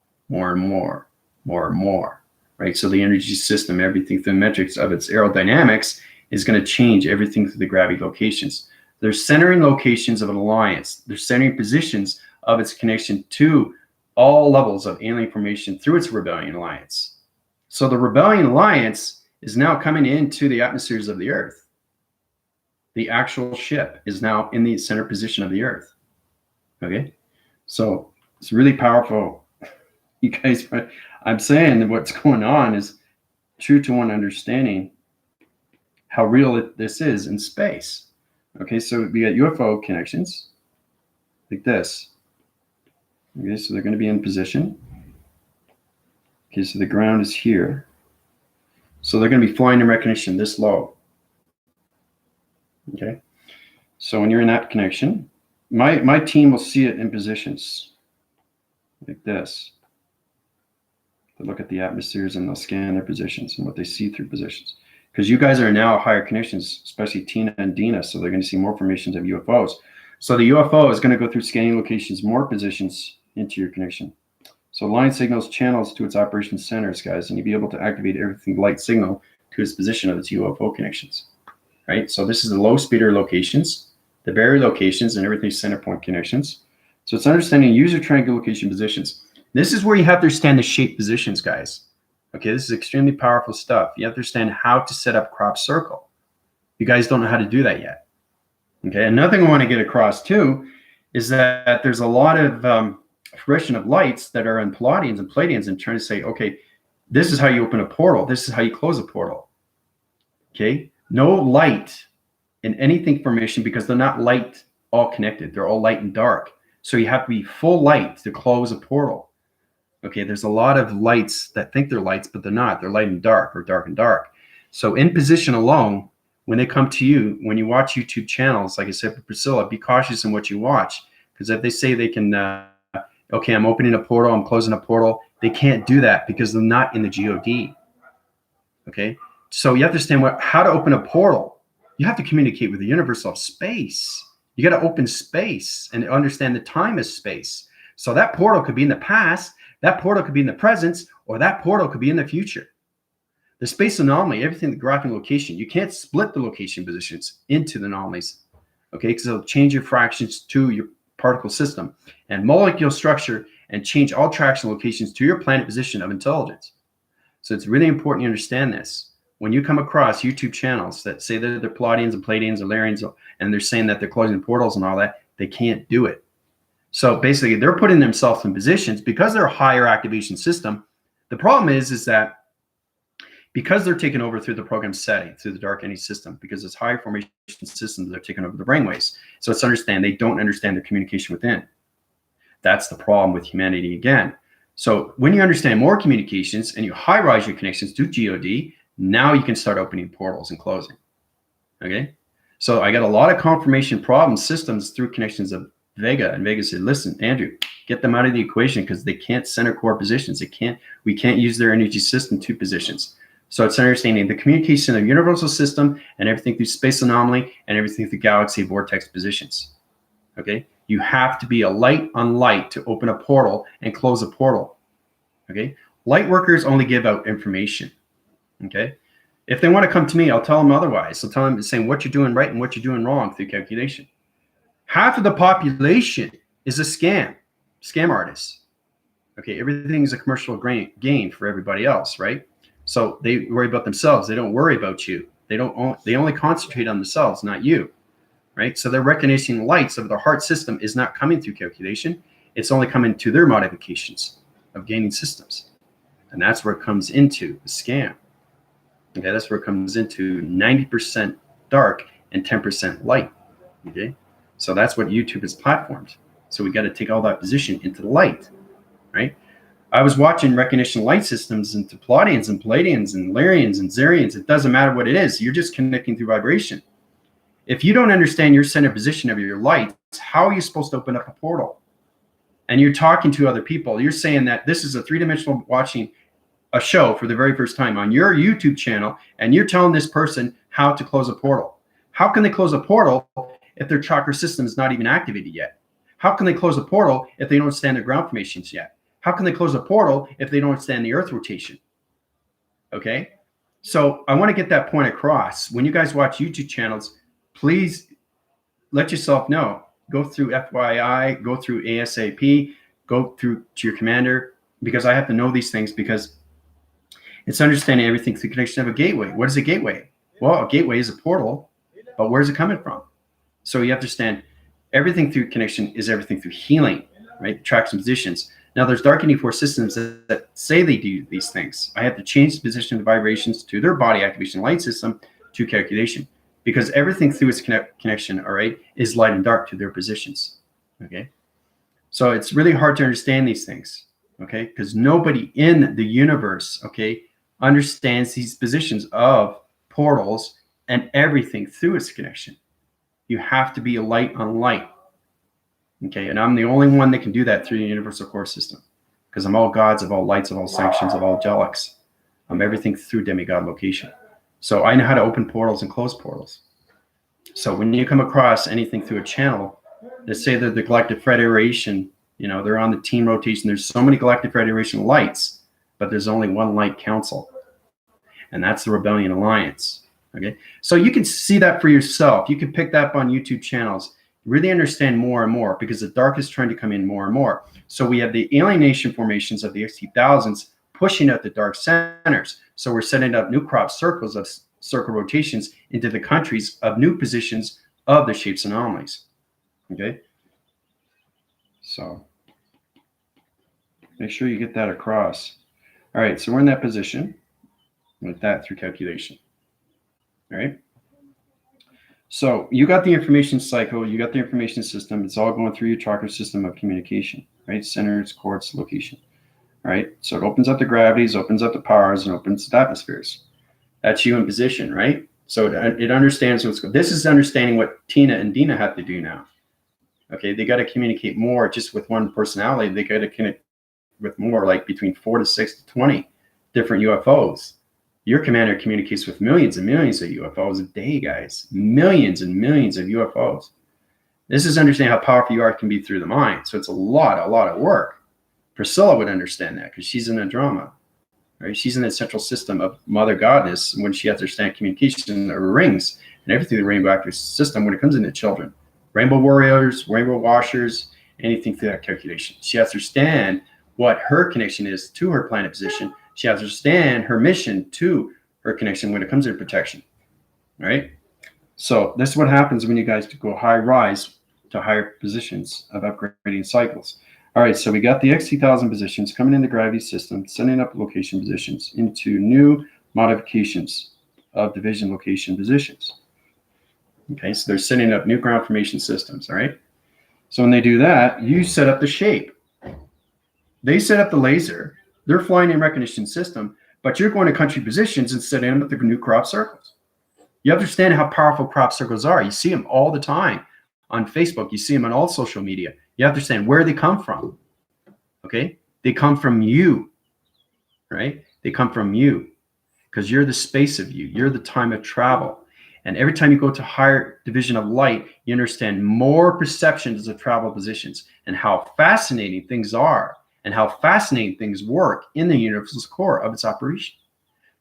A: right? So the energy system, everything through the metrics of its aerodynamics, is going to change everything through the gravity locations. They're centering locations of an alliance. They're centering positions of its connection to all levels of alien formation through its rebellion alliance. So the rebellion alliance is now coming into the atmospheres of the Earth. The actual ship is now in the center position of the Earth. Okay, so it's really powerful. You guys, I'm saying that what's going on is true to one understanding how real this is in space. Okay, so we got UFO connections like this. Okay, so they're going to be in position. Okay, so the ground is here. So they're going to be flying in recognition this low. Okay, so when you're in that connection, my team will see it in positions like this. They look at the atmospheres and they'll scan their positions and what they see through positions. Because you guys are now higher connections, especially Tina and Dina, so they're going to see more formations of UFOs. So the UFO is going to go through scanning locations, more positions into your connection. So line signals channels to its operation centers, guys, and you'll be able to activate everything light signal to its position of its UFO connections, right? So this is the low speeder locations, the barrier locations, and everything center point connections. So it's understanding user triangle location positions. This is where you have to understand the shape positions, guys. Okay, this is extremely powerful stuff. You have to understand how to set up crop circle. You guys don't know how to do that yet. Okay, another thing I want to get across too is that there's a lot of fruition of lights that are in Palladians and Palladians and trying to say, okay, this is how you open a portal. This is how you close a portal. Okay, no light in anything formation because they're not light all connected. They're all light and dark. So you have to be full light to close a portal. Okay, there's a lot of lights that think they're lights, but they're not. They're light and dark or dark and dark. So in position alone, when they come to you, when you watch YouTube channels, like I said for Priscilla, be cautious in what you watch. Because if they say they can, okay, I'm opening a portal, I'm closing a portal, they can't do that because they're not in the GOD. Okay, so you have to understand how to open a portal. You have to communicate with the universe of space. You got to open space and understand the time is space. So that portal could be in the past, that portal could be in the present, or that portal could be in the future. The space anomaly, everything, the graphing location, you can't split the location positions into the anomalies, okay? Because it'll change your fractions to your particle system and molecule structure and change all traction locations to your planet position of intelligence. So it's really important you understand this. When you come across YouTube channels that say that they're Palladians and Palladians and Larians, and they're saying that they're closing portals and all that, they can't do it. So basically, they're putting themselves in positions because they're a higher activation system. The problem is that because they're taken over through the program setting, through the dark energy system, because it's higher formation systems that are taking over the brainwaves. So it's understand they don't understand the communication within. That's the problem with humanity again. So when you understand more communications and you high-rise your connections to GOD, now you can start opening portals and closing. Okay? So I got a lot of confirmation problem systems through connections of Vega, and Vega said, listen, Andrew, get them out of the equation because they can't center core positions. We can't use their energy system to positions. So it's understanding the communication of universal system and everything through space anomaly and everything through galaxy vortex positions. Okay? You have to be a light on light to open a portal and close a portal. Okay? Light workers only give out information. Okay? If they want to come to me, I'll tell them otherwise. I'll tell them saying what you're doing right and what you're doing wrong through calculation. Half of the population is a scam artists. Okay, everything is a commercial gain for everybody else, right? So they worry about themselves. They don't worry about you. They only concentrate on themselves, not you. right? So their recognition lights of the heart system is not coming through calculation. It's only coming to their modifications of gaining systems. And that's where it comes into the scam. Okay, that's where it comes into 90% dark and 10% light. Okay, so that's what YouTube is platformed. So we got to take all that position into the light, right? I was watching recognition light systems into Pleiadians and Palladians and Lyrians and Zerians. It doesn't matter what it is. You're just connecting through vibration. If you don't understand your center position of your light, how are you supposed to open up a portal? And you're talking to other people. You're saying that this is a three-dimensional watching a show for the very first time on your YouTube channel, and you're telling this person how to close a portal. How can they close a portal if their chakra system is not even activated yet? How can they close a portal if they don't understand their ground formations yet? How can they close a portal if they don't understand the earth rotation? Okay, so I want to get that point across. When you guys watch YouTube channels, please let yourself know. Go through FYI, go through ASAP, go through to your commander, because I have to know these things, because it's understanding everything through connection of a gateway. What is a gateway? Well, a gateway is a portal, but where's it coming from? So you have to understand everything through connection is everything through healing, right? Tracks and positions. Now, there's dark and E4 systems that say they do these things. I have to change the position of the vibrations to their body activation light system to calculation, because everything through its connection, all right, is light and dark to their positions, okay? So it's really hard to understand these things, okay? Because nobody in the universe, okay, understands these positions of portals and everything through its connection. You have to be a light on light, okay? And I'm the only one that can do that through the universal core system, because I'm all gods, of all lights, of all sanctions, of all angelics. I'm everything through demigod location. So I know how to open portals and close portals. So when you come across anything through a channel, let's say that the Galactic Federation, you know, they're on the team rotation. There's so many Galactic Federation lights, but there's only one light council, and that's the Rebellion Alliance. Okay, so you can see that for yourself. You can pick that up on YouTube channels, really understand more and more, because the dark is trying to come in more and more. So we have the alienation formations of the XT1000s pushing out the dark centers. So we're setting up new crop circles of circle rotations into the countries of new positions of the shapes anomalies. Okay, so make sure you get that across. All right, so we're in that position with that through calculation. All right, so you got the information cycle, you got the information system. It's all going through your chakra system of communication, right? Centers, quartz, location. All right, so it opens up the gravities, opens up the powers, and opens the atmospheres. That's you in position, right? So it understands what's going. This is understanding what Tina and Dina have to do now. Okay, they got to communicate more just with one personality. They got to connect with more, like between 4 to 6 to 20 different UFOs. Your commander communicates with millions and millions of UFOs a day, guys. Millions and millions of UFOs. This is understanding how powerful you are can be through the mind. So it's a lot of work. Priscilla would understand that because she's in Andromeda, right? She's in the central system of Mother Goddess. And when she has to understand communication, her rings and everything, the rainbow active system, when it comes into children, rainbow warriors, rainbow washers, anything through that calculation. She has to understand what her connection is to her planet position. She has to understand her mission to her connection when it comes to protection, right? So this is what happens when you guys go high rise to higher positions of upgrading cycles. All right, so we got the XT1000 positions coming in the gravity system, sending up location positions into new modifications of division location positions. Okay, so they're setting up new ground formation systems, all right? So when they do that, you set up the shape. They set up the laser. They're flying in recognition system, but you're going to country positions and setting up the new crop circles. You understand how powerful crop circles are. You see them all the time on Facebook. You see them on all social media. You have to understand where they come from, okay? They come from you, right? They come from you because you're the space of you. You're the time of travel. And every time you go to higher division of light, you understand more perceptions of travel positions and how fascinating things are and how fascinating things work in the universal core of its operation.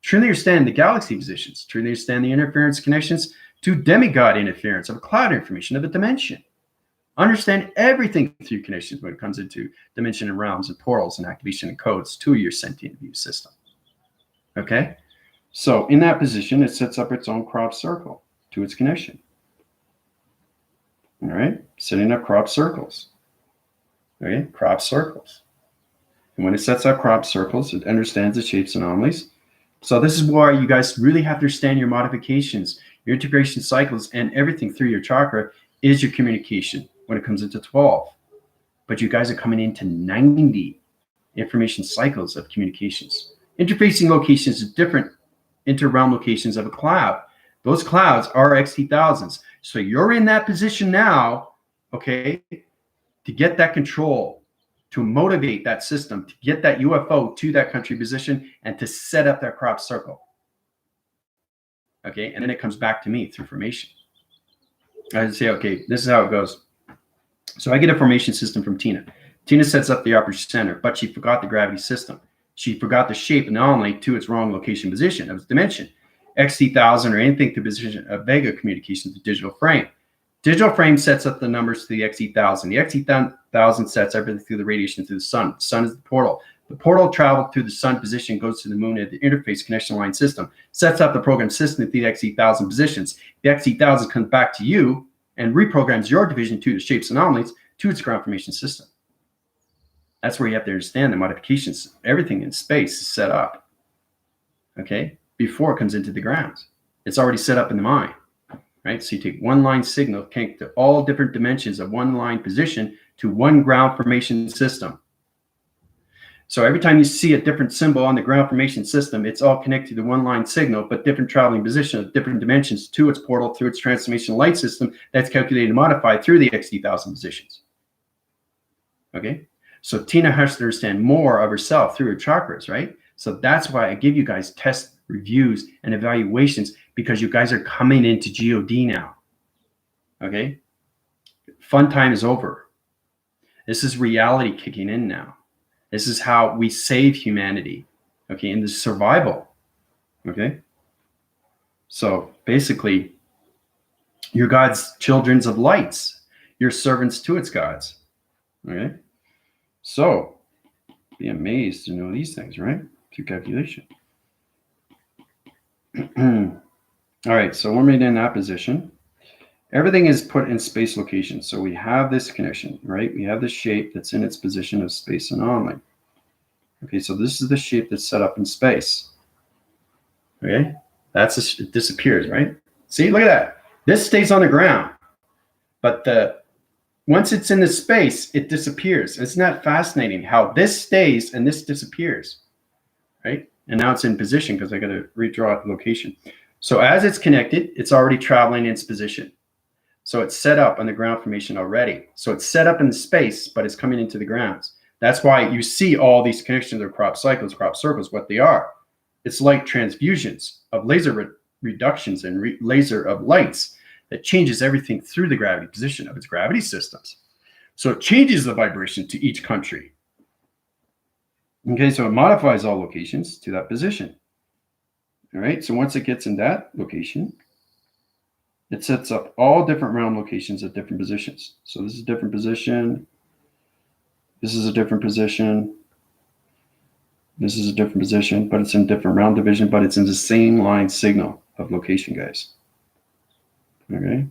A: Truly understand the galaxy positions, truly understand the interference connections to demigod interference of cloud information of a dimension. Understand everything through connections when it comes into dimension and realms and portals and activation and codes to your sentient view system. Okay? So in that position, it sets up its own crop circle to its connection. All right, setting up crop circles. Okay, crop circles. And when it sets up crop circles, it understands the shapes anomalies. So this is why you guys really have to understand your modifications, your integration cycles, and everything through your chakra is your communication when it comes into 12. But you guys are coming into 90 information cycles of communications. Interfacing locations is different inter-realm locations of a cloud. Those clouds are XT1000s. So you're in that position now, okay, to get that control, to motivate that system, to get that UFO to that country position, and to set up that crop circle. Okay, and then it comes back to me through formation. I say, okay, this is how it goes. So I get a formation system from Tina. Tina sets up the upper center, but she forgot the gravity system. She forgot the shape anomaly to its wrong location position of its dimension. XT1000 or anything to position a Vega communication to digital frame. Digital frame sets up the numbers to the XT1000. The XT1000 sets everything through the radiation through the sun. The sun is the portal. The portal traveled through the sun position, goes to the moon at the interface connection line system, sets up the program system to the XT1000 positions. The XT1000 comes back to you and reprograms your division to the shapes anomalies to its ground formation system. That's where you have to understand the modifications. Everything in space is set up, okay, before it comes into the ground. It's already set up in the mind, right? So you take one line signal, connect to all different dimensions of one line position to one ground formation system. So every time you see a different symbol on the ground formation system, it's all connected to one line signal, but different traveling positions, different dimensions to its portal, through its transformation light system that's calculated and modified through the XT1000 positions. Okay, so Tina has to understand more of herself through her chakras, right? So that's why I give you guys test reviews and evaluations, because you guys are coming into GOD now. Okay, fun time is over. This is reality kicking in now. This is how we save humanity, okay, in the survival, okay? So basically, you're God's children of lights. You're servants to its gods, okay? So be amazed to know these things, right? Through calculation. All right, so we're made in that position. Everything is put in space location. So we have this connection, right? We have the shape that's in its position of space anomaly. Okay, so this is the shape that's set up in space. Okay, it disappears, right? See, look at that. This stays on the ground, but once it's in the space, it disappears. Isn't that fascinating how this stays and this disappears, right? And now it's in position because I got to redraw the location. So as it's connected, it's already traveling in its position. So it's set up on the ground formation already. So it's set up in the space, but it's coming into the grounds. That's why you see all these connections of crop cycles, crop circles, what they are. It's like transfusions of laser reductions and laser of lights that changes everything through the gravity position of its gravity systems. So it changes the vibration to each country. Okay, so it modifies all locations to that position. All right, so once it gets in that location, it sets up all different realm locations at different positions. So this is a different position. This is a different position. This is a different position, but it's in different realm division, but it's in the same line signal of location, guys. Okay.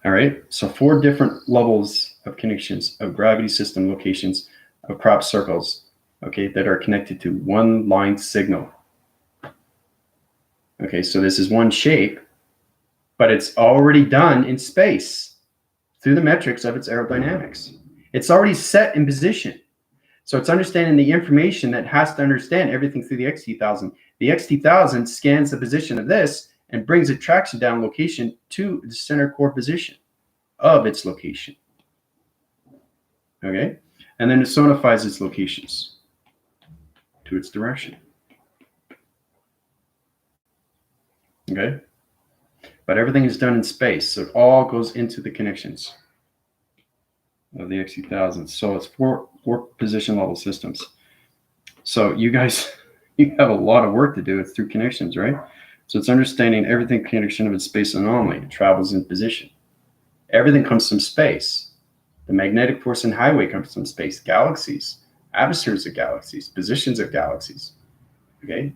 A: All right, so 4 different levels of connections of gravity system locations of crop circles, okay, that are connected to one line signal. Okay, so this is one shape, but it's already done in space through the metrics of its aerodynamics. It's already set in position. So it's understanding the information that has to understand everything through the XT1000. The XT1000 scans the position of this and brings a traction down location to the center core position of its location. Okay, and then it sonifies its locations to its direction. Okay, but everything is done in space, so it all goes into the connections of the XT1000. So it's four position level systems. So you guys, you have a lot of work to do. It's through connections, right? So it's understanding everything connection of its space anomaly. It travels in position. Everything comes from space. The magnetic force and highway comes from space. Galaxies, atmospheres of galaxies, positions of galaxies. Okay.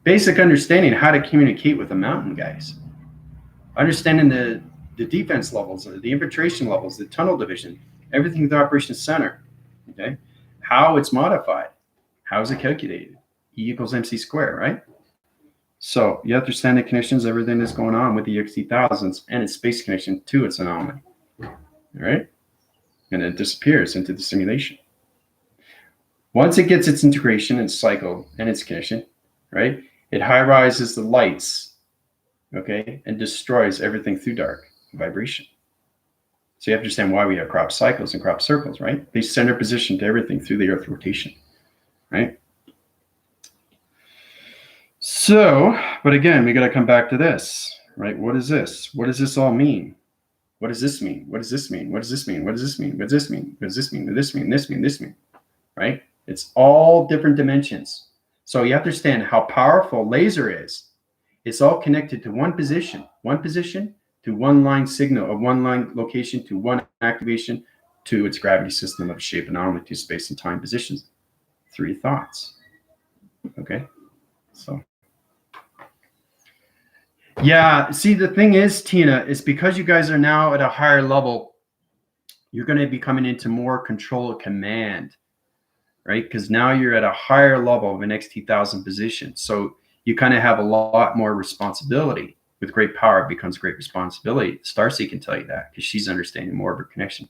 A: Basic understanding how to communicate with a mountain, guys. Understanding the defense levels, the infiltration levels, the tunnel division, everything with the operation center, okay? How it's modified, how is it calculated? E equals MC squared, right? So you understand the connections, everything that's going on with the EXT1000s and its space connection to its anomaly, all right? And it disappears into the simulation. Once it gets its integration and cycle and its connection, right? It high rises the lights, okay, and destroys everything through dark vibration. So you have to understand why we have crop cycles and crop circles, right? They center position to everything through the Earth rotation, right? So, but again, we got to come back to this, right? What is this? What does this all mean? What does this mean? What does this mean? What does this mean? What does this mean? What does this mean? What does this mean? What does this mean? This mean? This mean? Right? It's all different dimensions. So you have to understand how powerful laser is. It's all connected to one position to one line signal of one line location to one activation to its gravity system of shape anomaly to space and time positions. 3 thoughts. Okay. So. Yeah, see, the thing is, Tina, is because you guys are now at a higher level, you're going to be coming into more control of command, right? Because now you're at a higher level of an XT1000 position. So you kind of have a lot more responsibility. With great power becomes great responsibility. Starcy can tell you that because she's understanding more of her connection.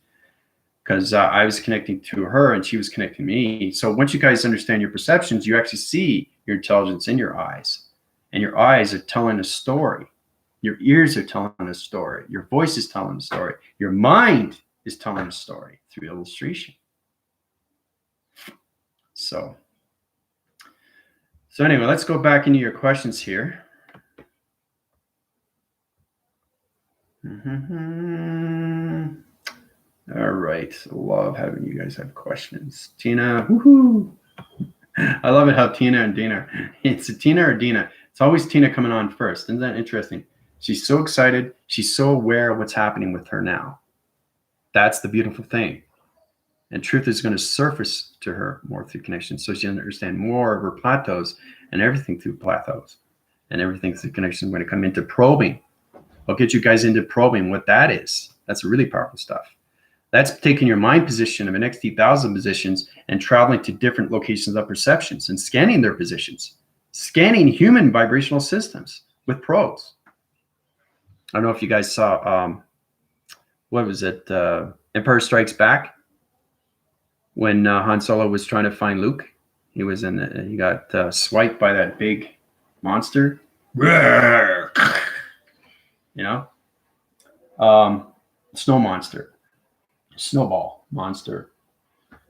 A: Because I was connecting to her and she was connecting to me. So once you guys understand your perceptions, you actually see your intelligence in your eyes. And your eyes are telling a story. Your ears are telling a story. Your voice is telling a story. Your mind is telling a story through illustration. So anyway, let's go back into your questions here. All right. Love having you guys have questions. Tina, woohoo. I love it how Tina and Dina, it's a Tina or Dina. It's always Tina coming on first. Isn't that interesting? She's so excited. She's so aware of what's happening with her now. That's the beautiful thing. And truth is going to surface to her more through connection. So she understands more of her plateaus and everything through plateaus and everything through connection when it comes into probing. I'll get you guys into probing what that is. That's really powerful stuff. That's taking your mind position of an XT1000 positions and traveling to different locations of perceptions and scanning their positions, scanning human vibrational systems with probes. I don't know if you guys saw, what was it? Empire Strikes Back. When Han Solo was trying to find Luke, he was he got swiped by that big monster. You know, snow monster. Snowball monster,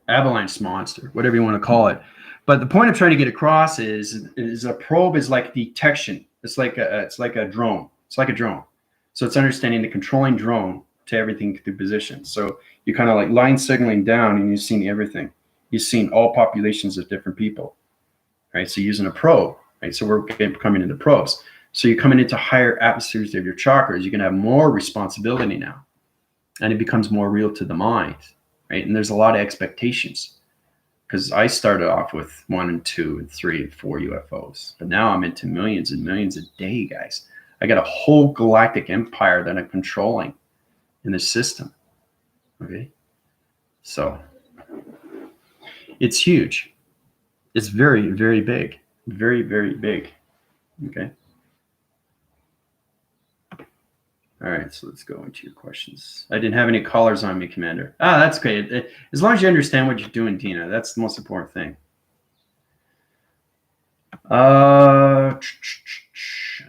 A: avalanche monster, whatever you want to call it. But the point I'm trying to get across is a probe is like detection. It's like a drone. It's like a drone. So it's understanding the controlling drone to everything through position. So you kind of like line signaling down and you've seen everything. You've seen all populations of different people, right? So using a probe, right? So we're coming into probes. So you're coming into higher atmospheres of your chakras. You're going to have more responsibility now. And it becomes more real to the mind, right? And there's a lot of expectations because I started off with 1 and 2 and 3 and 4 UFOs, but now I'm into millions and millions a day, guys. I got a whole galactic empire that I'm controlling in this system, okay? So it's huge. It's very, very big, very, very big, okay? All right, so let's go into your questions. I didn't have any callers on me, Commander. Ah, that's great. As long as you understand what you're doing, Tina, that's the most important thing.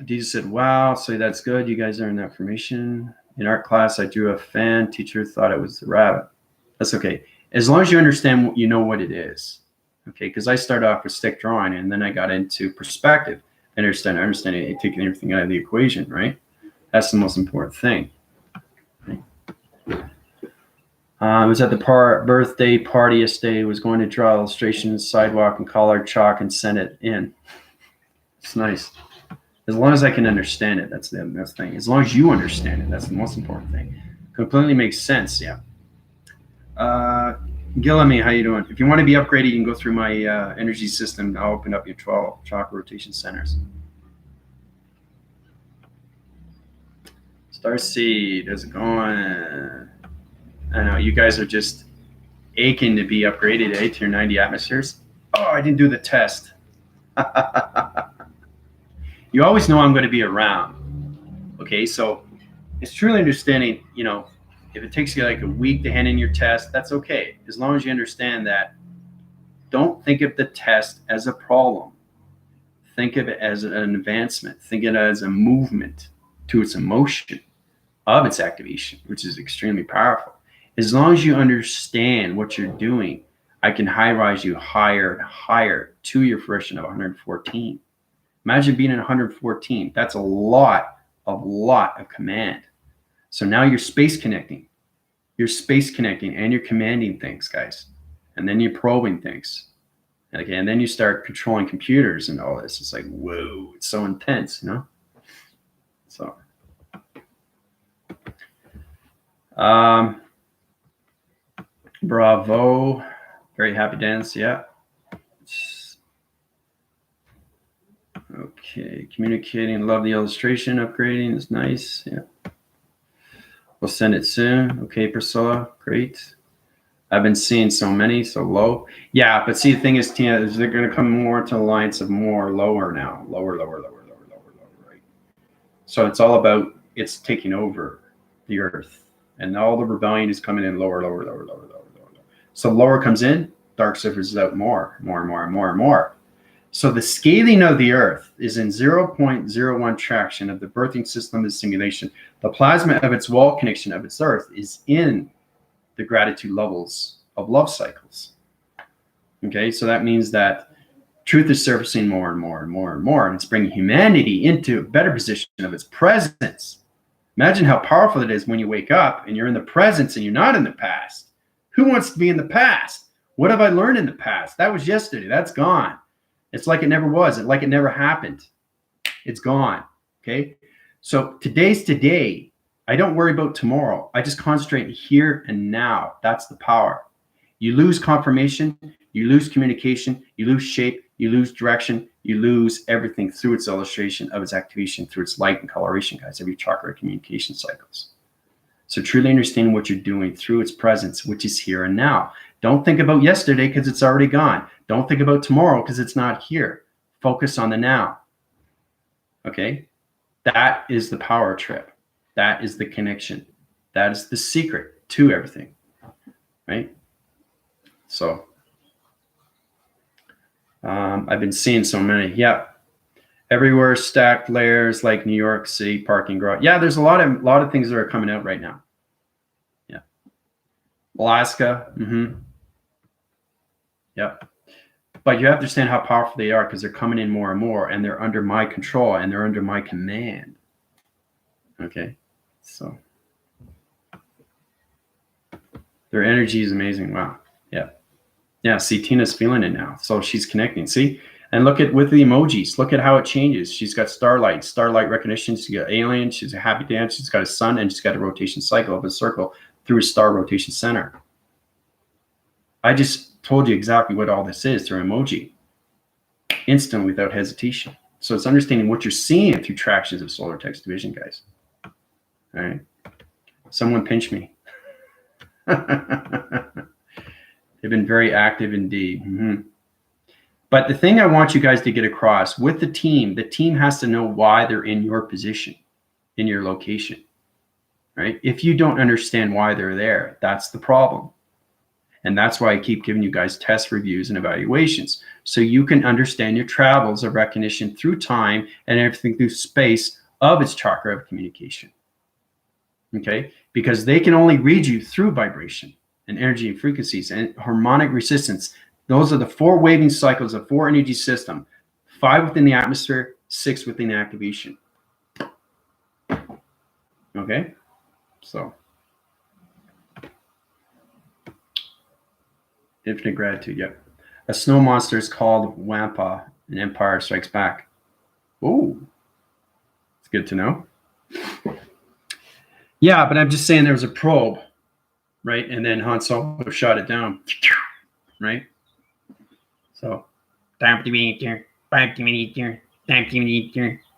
A: Dee said, wow, so that's good. You guys are in that formation. In art class, I drew a fan. Teacher thought it was the rabbit. That's okay. As long as you understand, you know what it is. Okay, because I started off with stick drawing, and then I got into perspective. Understanding, taking everything out of the equation, right? That's the most important thing. I was at the birthday party yesterday. Was going to draw illustrations, sidewalk, and colored chalk and send it in. It's nice. As long as I can understand it, that's the best thing. As long as you understand it, that's the most important thing. Completely makes sense, yeah. Gillamy, how you doing? If you want to be upgraded, you can go through my energy system. I'll open up your 12 chakra rotation centers. Starseed, how's it going? I know you guys are just aching to be upgraded, to your 90 atmospheres. Oh, I didn't do the test. You always know I'm going to be around. Okay, so it's truly understanding, if it takes you like a week to hand in your test, that's okay. As long as you understand that, don't think of the test as a problem. Think of it as an advancement. Think of it as a movement to its emotion of its activation, which is extremely powerful. As long as you understand what you're doing, I can high-rise you higher and higher to your fruition of 114. Imagine being at 114. That's a lot of command. So now you're space connecting. You're space connecting and you're commanding things, guys. And then you're probing things. Okay, and then you start controlling computers and all this. It's like, whoa, it's so intense, So, bravo. Very happy dance, yeah. Okay, communicating, love the illustration, upgrading is nice, yeah. We'll send it soon. Okay, Priscilla, great. I've been seeing so many, so low. Yeah, but see, the thing is, Tina, is they're going to come more to the lines of more lower now. Lower, right? So it's all about, it's taking over the earth. And all the rebellion is coming in lower. So lower comes in, dark surfaces out more. So the scaling of the earth is in 0.01 traction of the birthing system of simulation. The plasma of its wall connection of its earth is in the gratitude levels of love cycles. Okay, so that means that truth is surfacing more and more, and it's bringing humanity into a better position of its presence. Imagine how powerful it is when you wake up and you're in the presence and you're not in the past. Who wants to be in the past? What have I learned in the past? That was yesterday. That's gone. It's like it never was. It's like it never happened. It's gone. Okay, so today's today. I don't worry about tomorrow. I just concentrate here and now. That's the power. You lose confirmation, you lose communication, you lose shape, you lose direction, you lose everything through its illustration of its activation, through its light and coloration, guys, every chakra communication cycles. So truly understanding what you're doing through its presence, which is here and now. Don't think about yesterday because it's already gone. Don't think about tomorrow because it's not here. Focus on the now. Okay? That is the power trip. That is the connection. That is the secret to everything, right? So I've been seeing so many. Yeah, everywhere stacked layers like New York City parking garage. Yeah, there's a lot of things that are coming out right now. Yeah, Alaska. Yeah, but you have to understand how powerful they are because they're coming in more and more, and they're under my control and they're under my command. Okay. So their energy is amazing. Wow. Yeah. See, Tina's feeling it now. So she's connecting. See, and look at with the emojis. Look at how it changes. She's got starlight recognition. She's got alien. She's a happy dance. She's got a sun, and she's got a rotation cycle of a circle through a star rotation center. I just told you exactly what all this is through emoji, instantly without hesitation. So it's understanding what you're seeing through tractions of solar text division, guys. All right. Someone pinch me. They've been very active indeed. But the thing I want you guys to get across with the team has to know why they're in your position, in your location, right? If you don't understand why they're there, that's the problem. And that's why I keep giving you guys test reviews and evaluations, so you can understand your travels of recognition through time and everything through space of its chakra of communication. Okay, because they can only read you through vibration and energy and frequencies and harmonic resistance. Those are the 4 waving cycles of 4 energy system: 5 within the atmosphere, 6 within the activation. Okay, so infinite gratitude. Yep. A snow monster is called Wampa, and Empire Strikes Back. Oh, it's good to know. Yeah, but I'm just saying there was a probe, right? And then Han Solo shot it down, right? So,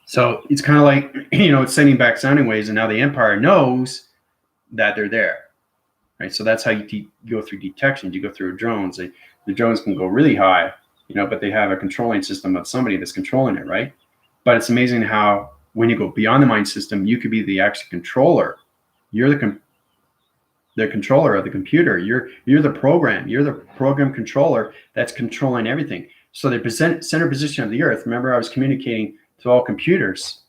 A: So it's kind of like, it's sending back sounding waves, and now the Empire knows that they're there, right? So that's how you go through detection. You go through drones. The drones can go really high, but they have a controlling system of somebody that's controlling it, right? But it's amazing how when you go beyond the mind system, you could be the actual controller. You're the controller of the computer. You're the program. You're the program controller that's controlling everything. So the center position of the Earth, remember I was communicating to all computers,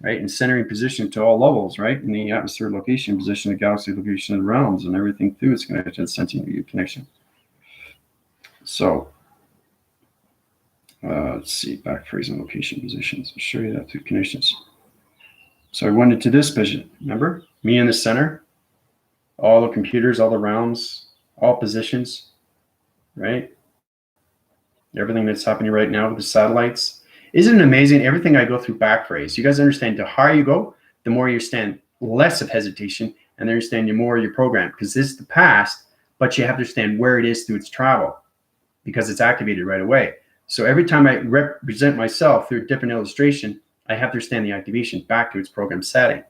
A: right? And centering position to all levels, right? In the atmosphere location, position, the galaxy location, and realms, and everything through its connection, sensing connection. So let's see, back phrasing location positions. I'll show you that through connections. So I went into this vision, remember? Me in the center, all the computers, all the realms, all positions, right? Everything that's happening right now with the satellites. Isn't it amazing? Everything I go through back phrase. You guys understand, the higher you go, the more you understand less of hesitation, and understand the more you're programmed, because this is the past, but you have to understand where it is through its travel, because it's activated right away. So every time I represent myself through a different illustration, I have to understand the activation back to its program setting.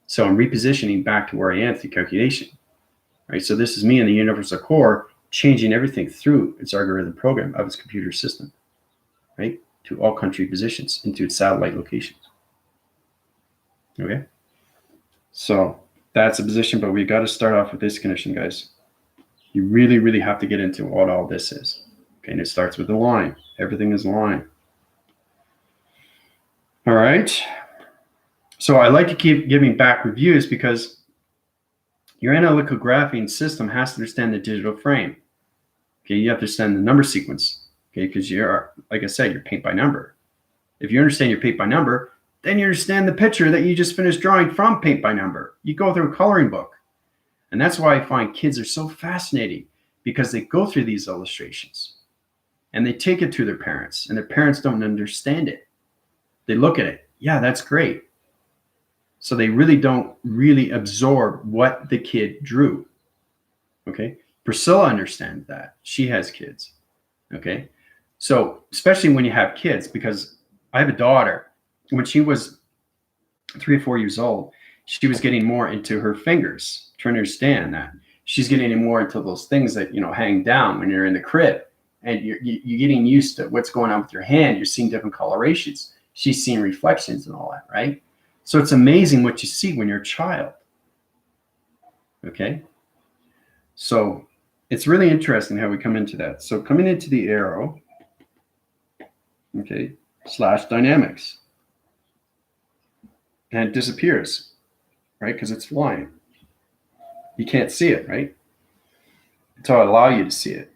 A: So I'm repositioning back to where I am through calculation, right? So this is me in the universal core, changing everything through its algorithm program of its computer system, right? To all country positions, into its satellite locations. Okay? So that's a position, but we got to start off with this connection, guys. You really, really have to get into what all this is. Okay, and it starts with the line. Everything is line. All right. So I like to keep giving back reviews because your analytical graphing system has to understand the digital frame. Okay, you have to understand the number sequence. Okay, because you're, like I said, you're paint by number. If you understand your paint by number, then you understand the picture that you just finished drawing from paint by number. You go through a coloring book. And that's why I find kids are so fascinating, because they go through these illustrations and they take it to their parents, and their parents don't understand it. They look at it. Yeah, that's great. So they really don't really absorb what the kid drew. Okay. Priscilla understands that. She has kids. Okay. So especially when you have kids, because I have a daughter, when she was 3 or 4 years old, she was getting more into her fingers, trying to understand that. She's getting more into those things that, hang down when you're in the crib, and you're getting used to what's going on with your hand. You're seeing different colorations. She's seeing reflections and all that, right? So it's amazing what you see when you're a child. Okay. So it's really interesting how we come into that. So coming into the AERO, okay, / dynamics. And it disappears, right? Because it's flying. You can't see it, right? So I allow you to see it.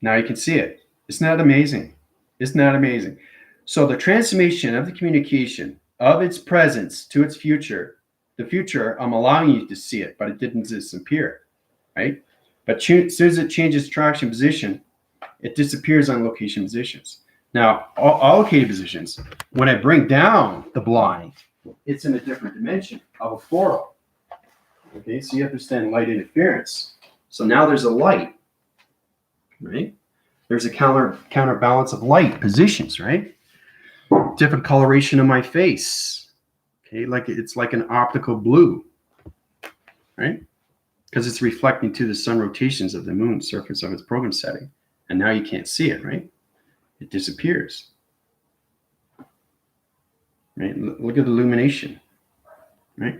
A: Now you can see it. Isn't that amazing? Isn't that amazing? So the transformation of the communication of its presence to its future, the future, I'm allowing you to see it, but it didn't disappear, right? But as soon as it changes traction position, it disappears on location positions. Now, allocated positions, when I bring down the blind, it's in a different dimension of a fluoro. Okay, so you have to understand light interference. So now there's a light, right? There's a counterbalance of light positions, right? Different coloration of my face. Okay, it's like an optical blue, right? Because it's reflecting to the sun rotations of the moon surface of its program setting. And now you can't see it, right? It disappears. Right? Look at the illumination, right?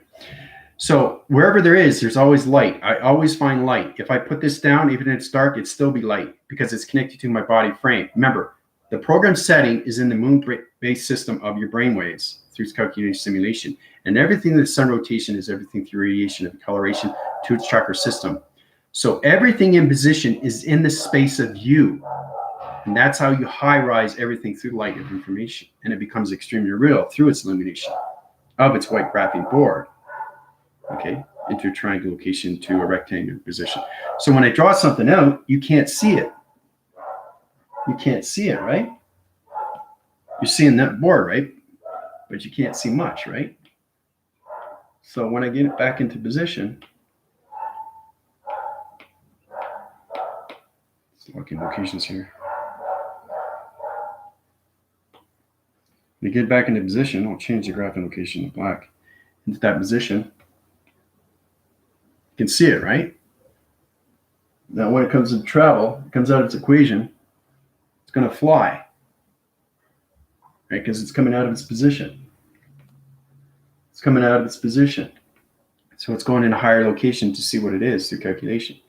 A: So wherever there's always light. I always find light. If I put this down, even if it's dark, it'd still be light because it's connected to my body frame. Remember, the program setting is in the moon-based system of your brain waves through its calculated simulation. And everything that's sun rotation is everything through radiation of coloration to its chakra system. So everything in position is in the space of you. And that's how you high-rise everything through light of information. And it becomes extremely real through its illumination of its white graphing board. Okay, into a triangle location to a rectangular position. So when I draw something out, you can't see it. You can't see it, right? You're seeing that board, right? But you can't see much, right? So when I get it back into position, let's look in locations here. When you get back into position, I'll change the graphing location to black. Into that position, you can see it, right? Now, when it comes to travel, it comes out of its equation, it's going to fly, right? Because it's coming out of its position. It's coming out of its position. So it's going in a higher location to see what it is through calculation.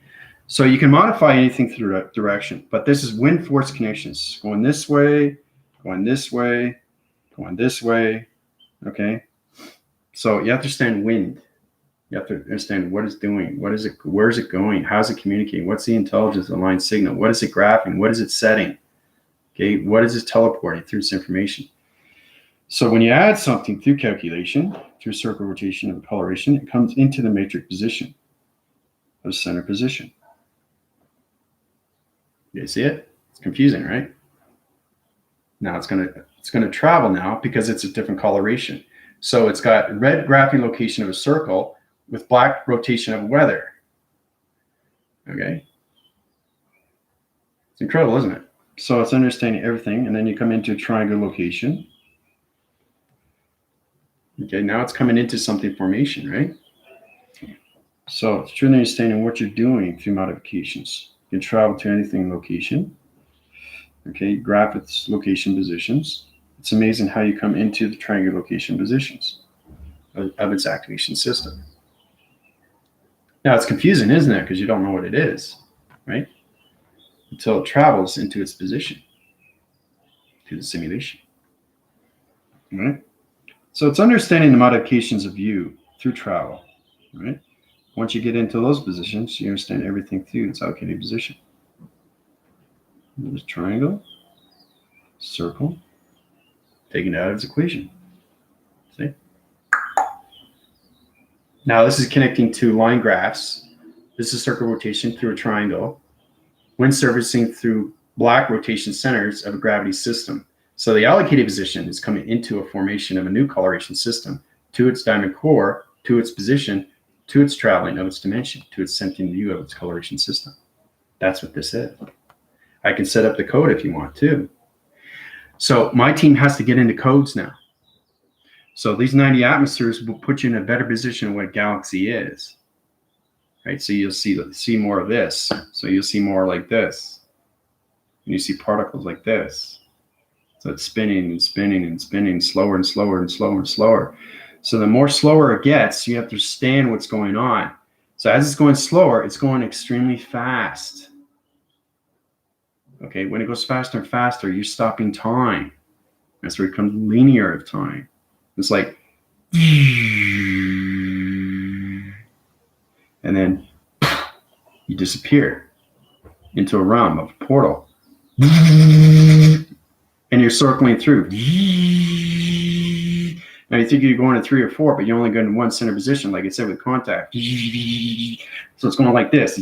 A: So you can modify anything through direction, but this is wind force connections. Going this way, going this way, going this way, okay? So you have to understand wind. You have to understand what it's doing, what is it, where is it going, how is it communicating, what's the intelligence of the line signal, what is it graphing, what is it setting, okay, what is it teleporting through this information. So when you add something through calculation, through circle rotation of the coloration, it comes into the matrix position of center position. You see it? It's confusing, right? Now it's gonna travel now because it's a different coloration. So it's got red graphing location of a circle with black rotation of weather. Okay. It's incredible, isn't it? So it's understanding everything, and then you come into a triangle location. Okay, now it's coming into something formation, right? So it's truly understanding what you're doing through modifications. You can travel to anything location. Okay, graph its location positions. It's amazing how you come into the triangle location positions of its activation system. Now it's confusing, isn't it? Because you don't know what it is, right? Until it travels into its position to the simulation, right? So it's understanding the modifications of you through travel, right? Once you get into those positions, you understand everything through its allocated position. There's triangle, circle, taken out of its equation. See? Now this is connecting to line graphs. This is circle rotation through a triangle. Wind servicing through black rotation centers of a gravity system. So the allocated position is coming into a formation of a new coloration system to its diamond core, to its position, to its traveling of its dimension, to its sentient view of its coloration system. That's what this is. I can set up the code if you want to. So my team has to get into codes now. So these 90 atmospheres will put you in a better position of what a galaxy is. Right? So you'll see more of this. So you'll see more like this. And you see particles like this. So it's spinning and spinning and spinning, slower and slower and slower and slower. So the more slower it gets, you have to understand what's going on. So as it's going slower, it's going extremely fast. Okay, when it goes faster and faster, you're stopping time. That's where it becomes linear of time. It's like, and then you disappear into a realm of a portal. And you're circling through. Now you think you're going to 3 or 4, but you're only going to one center position, like I said with contact. So it's going like this.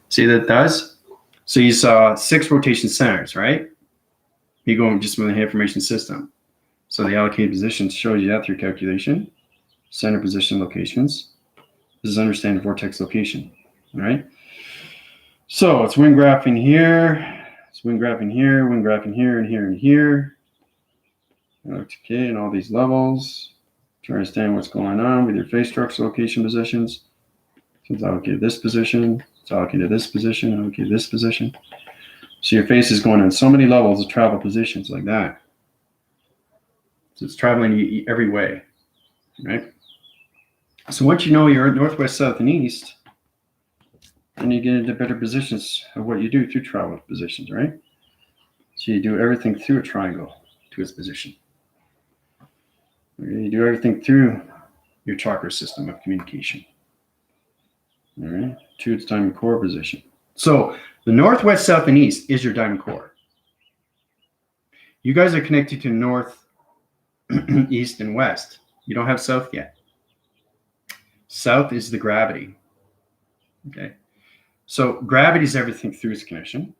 A: See that it does? So you saw 6 rotation centers, right? You go just with the information system. So the allocated position shows you that through calculation. Center position locations. This is understanding vortex location. All right. So it's wind graphing here. It's wind graphing here, wind graphing here, and here, and here. Okay, and all these levels. To understand what's going on with your phase structure location positions. So it's allocated this position. It's allocated this position. Allocated this position. So your face is going on so many levels of travel positions like that. So it's traveling every way, right? So once you know your northwest, south, and east, then you get into better positions of what you do through travel positions, right? So you do everything through a triangle to its position. You do everything through your chakra system of communication. All right, to its diamond core position. So the northwest, south, and east is your diamond core. You guys are connected to north, east, and west. You don't have south yet. South is the gravity. Okay. So gravity is everything through its connection.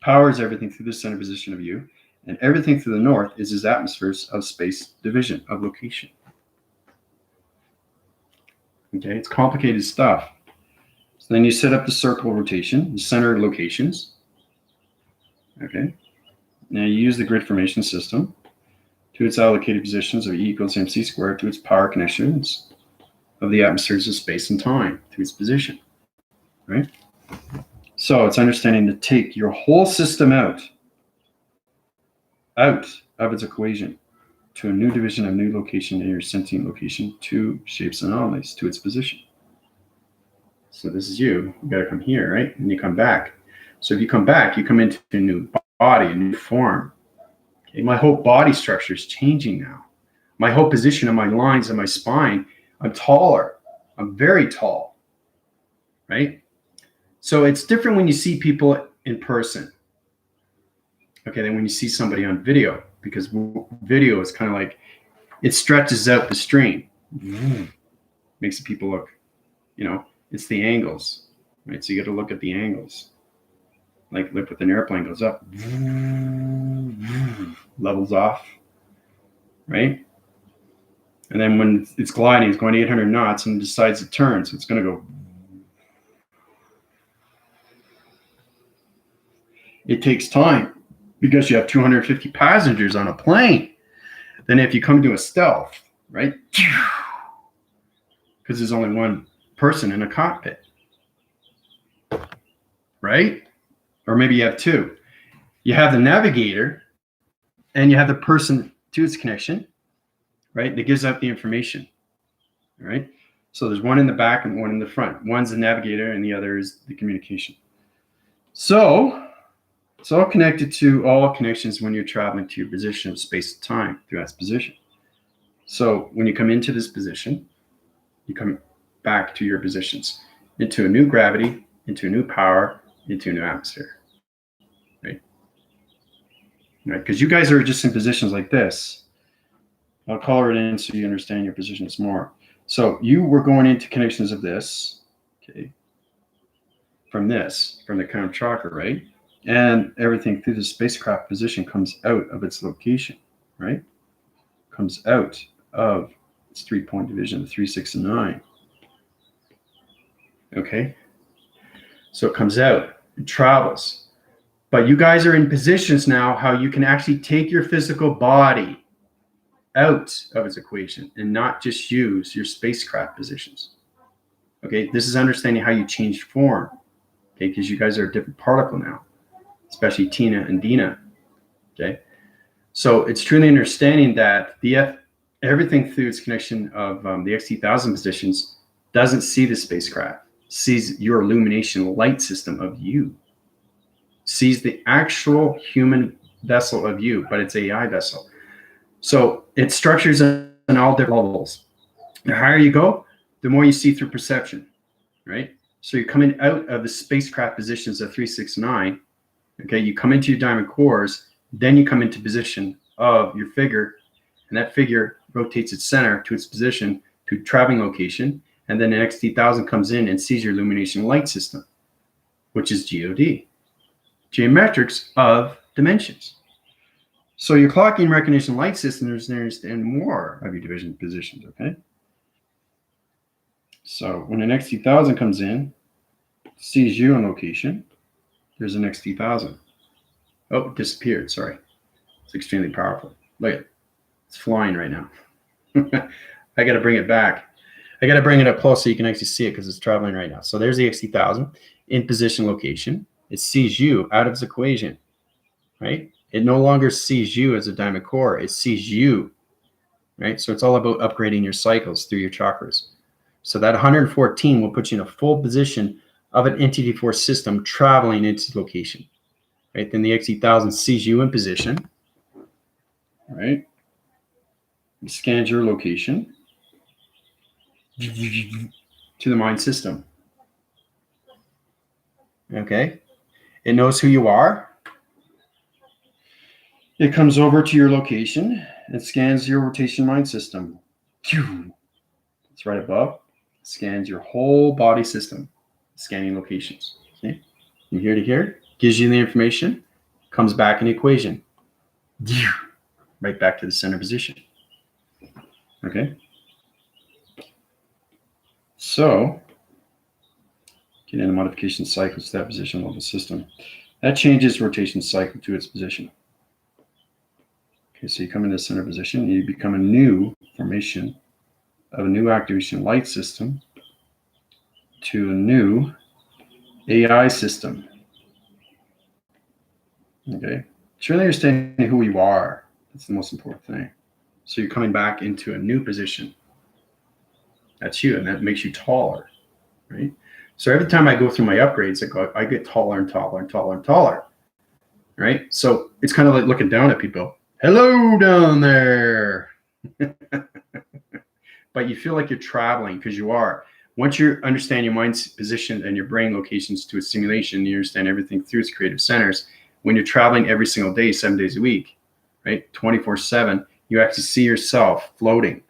A: Power is everything through the center position of you. And everything through the north is his atmospheres of space division, of location. Okay, it's complicated stuff. So then you set up the circle rotation, the center locations. Okay, now you use the grid formation system to its allocated positions of E equals mc squared to its power connections of the atmospheres of space and time to its position, right? So it's understanding to take your whole system out of its equation to a new division of new location in your sentient location to shapes and anomalies to its position. So this is you got to come here, right? And you come back. So if you come back, you come into a new body, a new form. Okay, my whole body structure is changing now. My whole position of my lines and my spine, I'm taller. I'm very tall, right? So it's different when you see people in person, okay, than when you see somebody on video, because video is kind of like, it stretches out the strain, makes the people look, it's the angles, right? So you got to look at the angles. Like look when an airplane goes up, levels off, right? And then when it's gliding, it's going 800 knots and decides to turn, so it's going to go. It takes time because you have 250 passengers on a plane. Then if you come to a stealth, right? Because there's only one person in a cockpit, right? Or maybe you have two. You have the navigator and you have the person to its connection, right? That gives out the information, all right? So there's one in the back and one in the front. One's the navigator and the other is the communication. So it's all connected to all connections when you're traveling to your position of space and time through that position. So when you come into this position, you come back to your positions, into a new gravity, into a new power, into a new atmosphere, right? Right? Because you guys are just in positions like this. I'll color it in so you understand your positions more. So you were going into connections of this, okay, from the crown chakra, right? And everything through the spacecraft position comes out of its location, right? Comes out of its 3-point division, the 3, 6, and 9. Okay? So it comes out, it travels. But you guys are in positions now how you can actually take your physical body out of its equation and not just use your spacecraft positions. Okay? This is understanding how you changed form. Okay? Because you guys are a different particle now, especially Tina and Dina. Okay? So it's truly understanding that everything through its connection of the XT1000 positions doesn't see the spacecraft, sees your illumination light system of you, sees the actual human vessel of you, but it's AI vessel. So it structures on all different levels. The higher you go, the more you see through perception, right? So you're coming out of the spacecraft positions of 3, 6, 9. Okay, you come into your diamond cores, then you come into position of your figure, and that figure rotates its center to its position to traveling location, and then the XT1000 comes in and sees your illumination light system, which is GOD, geometrics of dimensions. So your clocking recognition light system is to understand more of your division positions, okay? So when an XT1000 comes in, sees you on location, there's an XT1000. Oh, it disappeared, sorry. It's extremely powerful. Look at it. It's flying right now. I got to bring it back. I got to bring it up close so you can actually see it because it's traveling right now. So there's the XT1000 in position location. It sees you out of its equation, right? It no longer sees you as a diamond core. It sees you, right? So it's all about upgrading your cycles through your chakras. So that 114 will put you in a full position of an NTD4 system traveling into location, right? Then the XT1000 sees you in position, right? It scans your location to the mind system. Okay? It knows who you are. It comes over to your location and scans your rotation mind system. It's right above. It scans your whole body system, scanning locations. Okay? From here to here, gives you the information, comes back in the equation. Right back to the center position. Okay? So, get in the modification cycle to that position level system. That changes rotation cycle to its position. Okay, so you come in the center position, you become a new formation of a new activation light system to a new AI system. Okay, truly understanding who you are. That's the most important thing. So you're coming back into a new position. That's you, and that makes you taller, right? So every time I go through my upgrades, I get taller and taller and taller and taller, right? So it's kind of like looking down at people. Hello down there. But you feel like you're traveling because you are. Once you understand your mind's position and your brain locations to a simulation, you understand everything through its creative centers. When you're traveling every single day, 7 days a week, right, 24/7, you actually see yourself floating,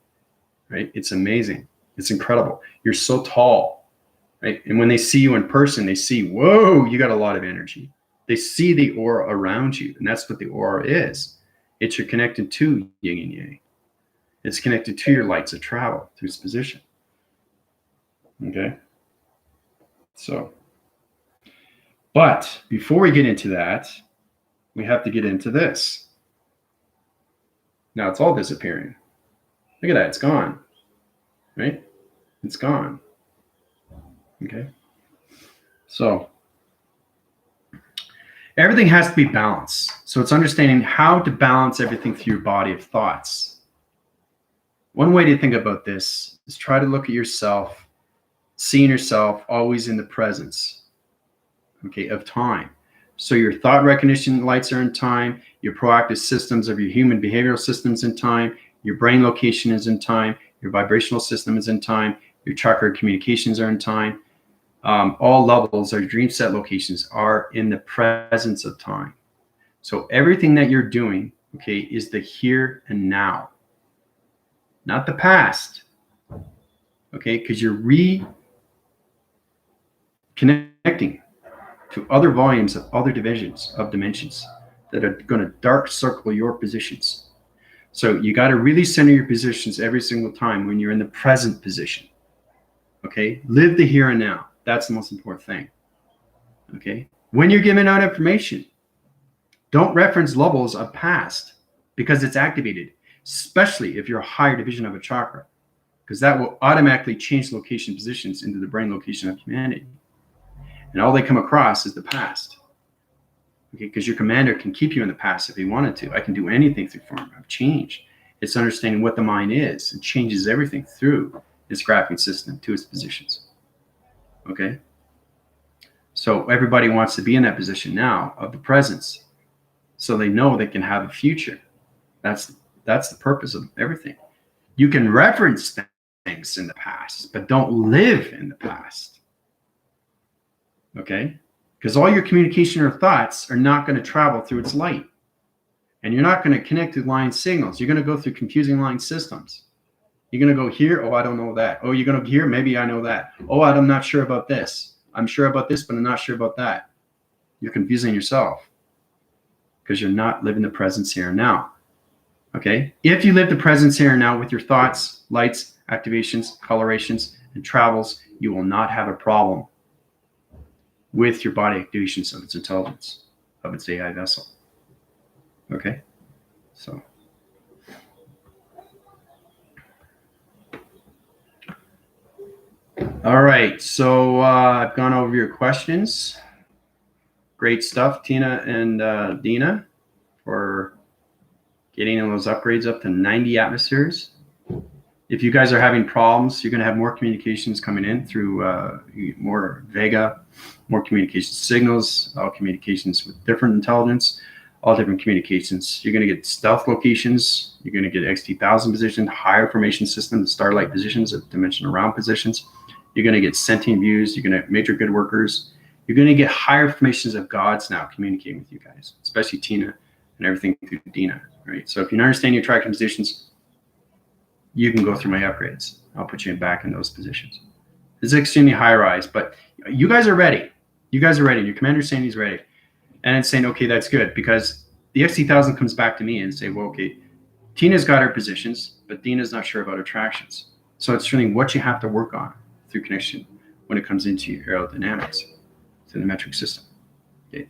A: right? It's amazing. It's incredible. You're so tall, right? And when they see you in person, they see, whoa, you got a lot of energy. They see the aura around you, and that's what the aura is. It's you're connected to yin and yang. It's connected to your lights of travel through its position. Okay? So, but before we get into that, we have to get into this. Now it's all disappearing. Look at that, it's gone. Right? It's gone. Okay? So, everything has to be balanced. So it's understanding how to balance everything through your body of thoughts. One way to think about this is try to look at yourself, seeing yourself always in the presence, okay, of time. So your thought recognition lights are in time, your proactive systems of your human behavioral systems in time, your brain location is in time, your vibrational system is in time, your chakra communications are in time. All levels or dream set locations are in the presence of time. So everything that you're doing, okay, is the here and now, not the past, okay, because you're reconnecting to other volumes of other dimensions that are going to dark circle your positions. So you got to really center your positions every single time when you're in the present position. Okay, live the here and now. That's the most important thing. Okay, when you're giving out information, don't reference levels of past because it's activated, especially if you're a higher division of a chakra, because that will automatically change location positions into the brain location of humanity. And all they come across is the past. Okay, because your commander can keep you in the past if he wanted to. I can do anything through form of change. It's understanding what the mind is. It changes everything through its graphing system to its positions. Okay? So everybody wants to be in that position now of the presence, so they know they can have a future. That's the purpose of everything. You can reference things in the past, but don't live in the past. Okay? Because all your communication or thoughts are not going to travel through its light. And you're not going to connect to line signals. You're going to go through confusing line systems. You're going to go here, oh, I don't know that. Oh, you're going to here, maybe I know that. Oh, I'm not sure about this. I'm sure about this, but I'm not sure about that. You're confusing yourself because you're not living the presence here and now. Okay? If you live the presence here and now with your thoughts, lights, activations, colorations, and travels, you will not have a problem with your body activations of its intelligence, of its AI vessel. Okay? So. All right, so I've gone over your questions. Great stuff, Tina and Dina, for getting those upgrades up to 90 atmospheres. If you guys are having problems, you're going to have more communications coming in through more Vega, more communication signals, all communications with different intelligence, all different communications. You're going to get stealth locations. You're going to get XT1000 position, higher formation system, the starlight positions, of dimension around positions. You're going to get sentient views. You're going to major good workers. You're going to get higher formations of gods now communicating with you guys, especially Tina and everything through Dina, right? So if you understand your tracking positions, you can go through my upgrades. I'll put you back in those positions. It's extremely high rise, but you guys are ready. You guys are ready. Your commander's saying he's ready. And it's saying, okay, that's good, because the XT1000 comes back to me and say, well, okay, Tina's got her positions, but Dina's not sure about attractions. So it's really what you have to work on through connection when it comes into your aerodynamics, to the metric system. Okay.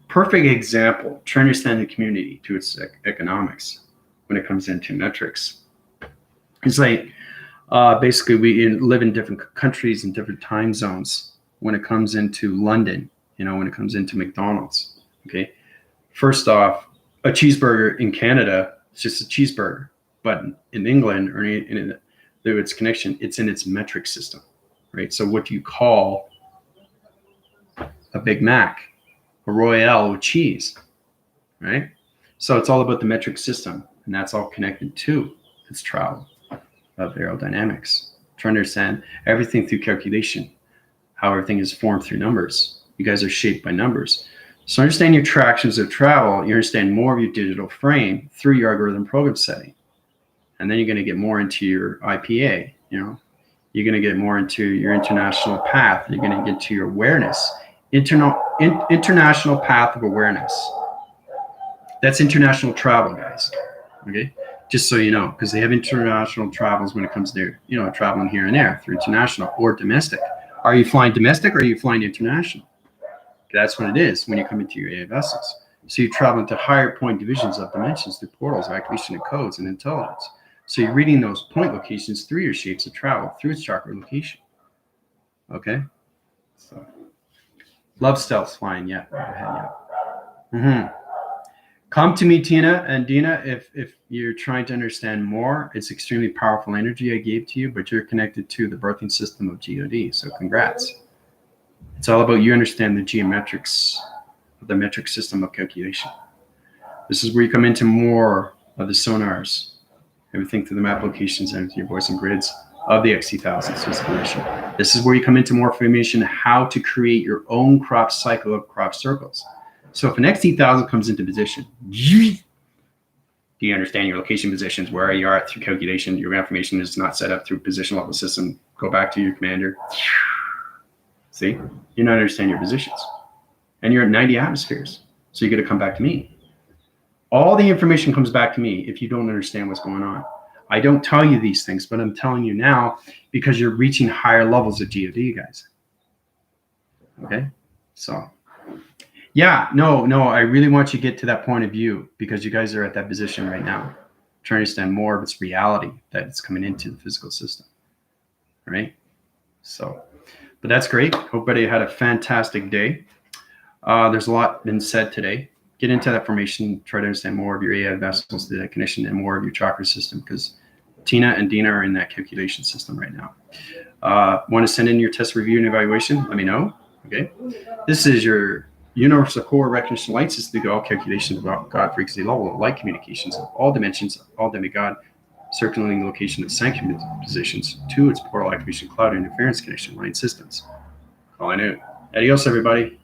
A: Perfect example to understand the community to its economics when it comes into metrics. It's like basically we live in different countries and different time zones when it comes into London, you know, when it comes into McDonald's. Okay. First off, a cheeseburger in Canada is just a cheeseburger, but in England or through its connection, it's in its metric system, right? So what do you call a Big Mac, a Royale with cheese, right? So it's all about the metric system, and that's all connected to its travel of aerodynamics. To understand everything through calculation, how everything is formed through numbers. You guys are shaped by numbers. So understand your tractions of travel, you understand more of your digital frame through your algorithm program setting. And then you're going to get more into your IPA, you know, you're going to get more into your international path. You're going to get to your awareness, international path of awareness. That's international travel, guys. Okay. Just so you know, because they have international travels when it comes to, you know, traveling here and there through international or domestic. Are you flying domestic or are you flying international? That's what it is when you come into your AA vessels. So you travel into higher point divisions of dimensions through portals, activation of codes, and intelligence. So you're reading those point locations through your shapes of travel, through its chakra location. Okay? So, love stealth flying, yeah. Go ahead, yeah. Come to me, Tina and Dina, if you're trying to understand more. It's extremely powerful energy I gave to you, but you're connected to the birthing system of GOD, so congrats. It's all about you understand the geometrics of the metric system of calculation. This is where you come into more of the sonars, everything through the map locations and your voice and grids of the XT1000 physical mission. This is where you come into more information how to create your own crop cycle of crop circles. So if an XT1000 comes into position, do you understand your location positions, where you are through calculation? Your information is not set up through position level system. Go back to your commander. See, you don't understand your positions. And you're at 90 atmospheres. So you got to come back to me. All the information comes back to me if you don't understand what's going on. I don't tell you these things, but I'm telling you now because you're reaching higher levels of GOD, guys. Okay? So, yeah, no, I really want you to get to that point of view because you guys are at that position right now. Trying to understand more of its reality that it's coming into the physical system. Right? So, but that's great. Hope everybody had a fantastic day. There's a lot been said today. Get into that formation, try to understand more of your AI vessels, the connection, and more of your chakra system because Tina and Dina are in that calculation system right now. Want to send in your test review and evaluation? Let me know. Okay. This is your universal core recognition light system to do all calculations about God frequency level of light communications of all dimensions, all demigod, circulating the location of sanctum positions to its portal activation cloud interference connection line systems. Calling out. Adios, everybody.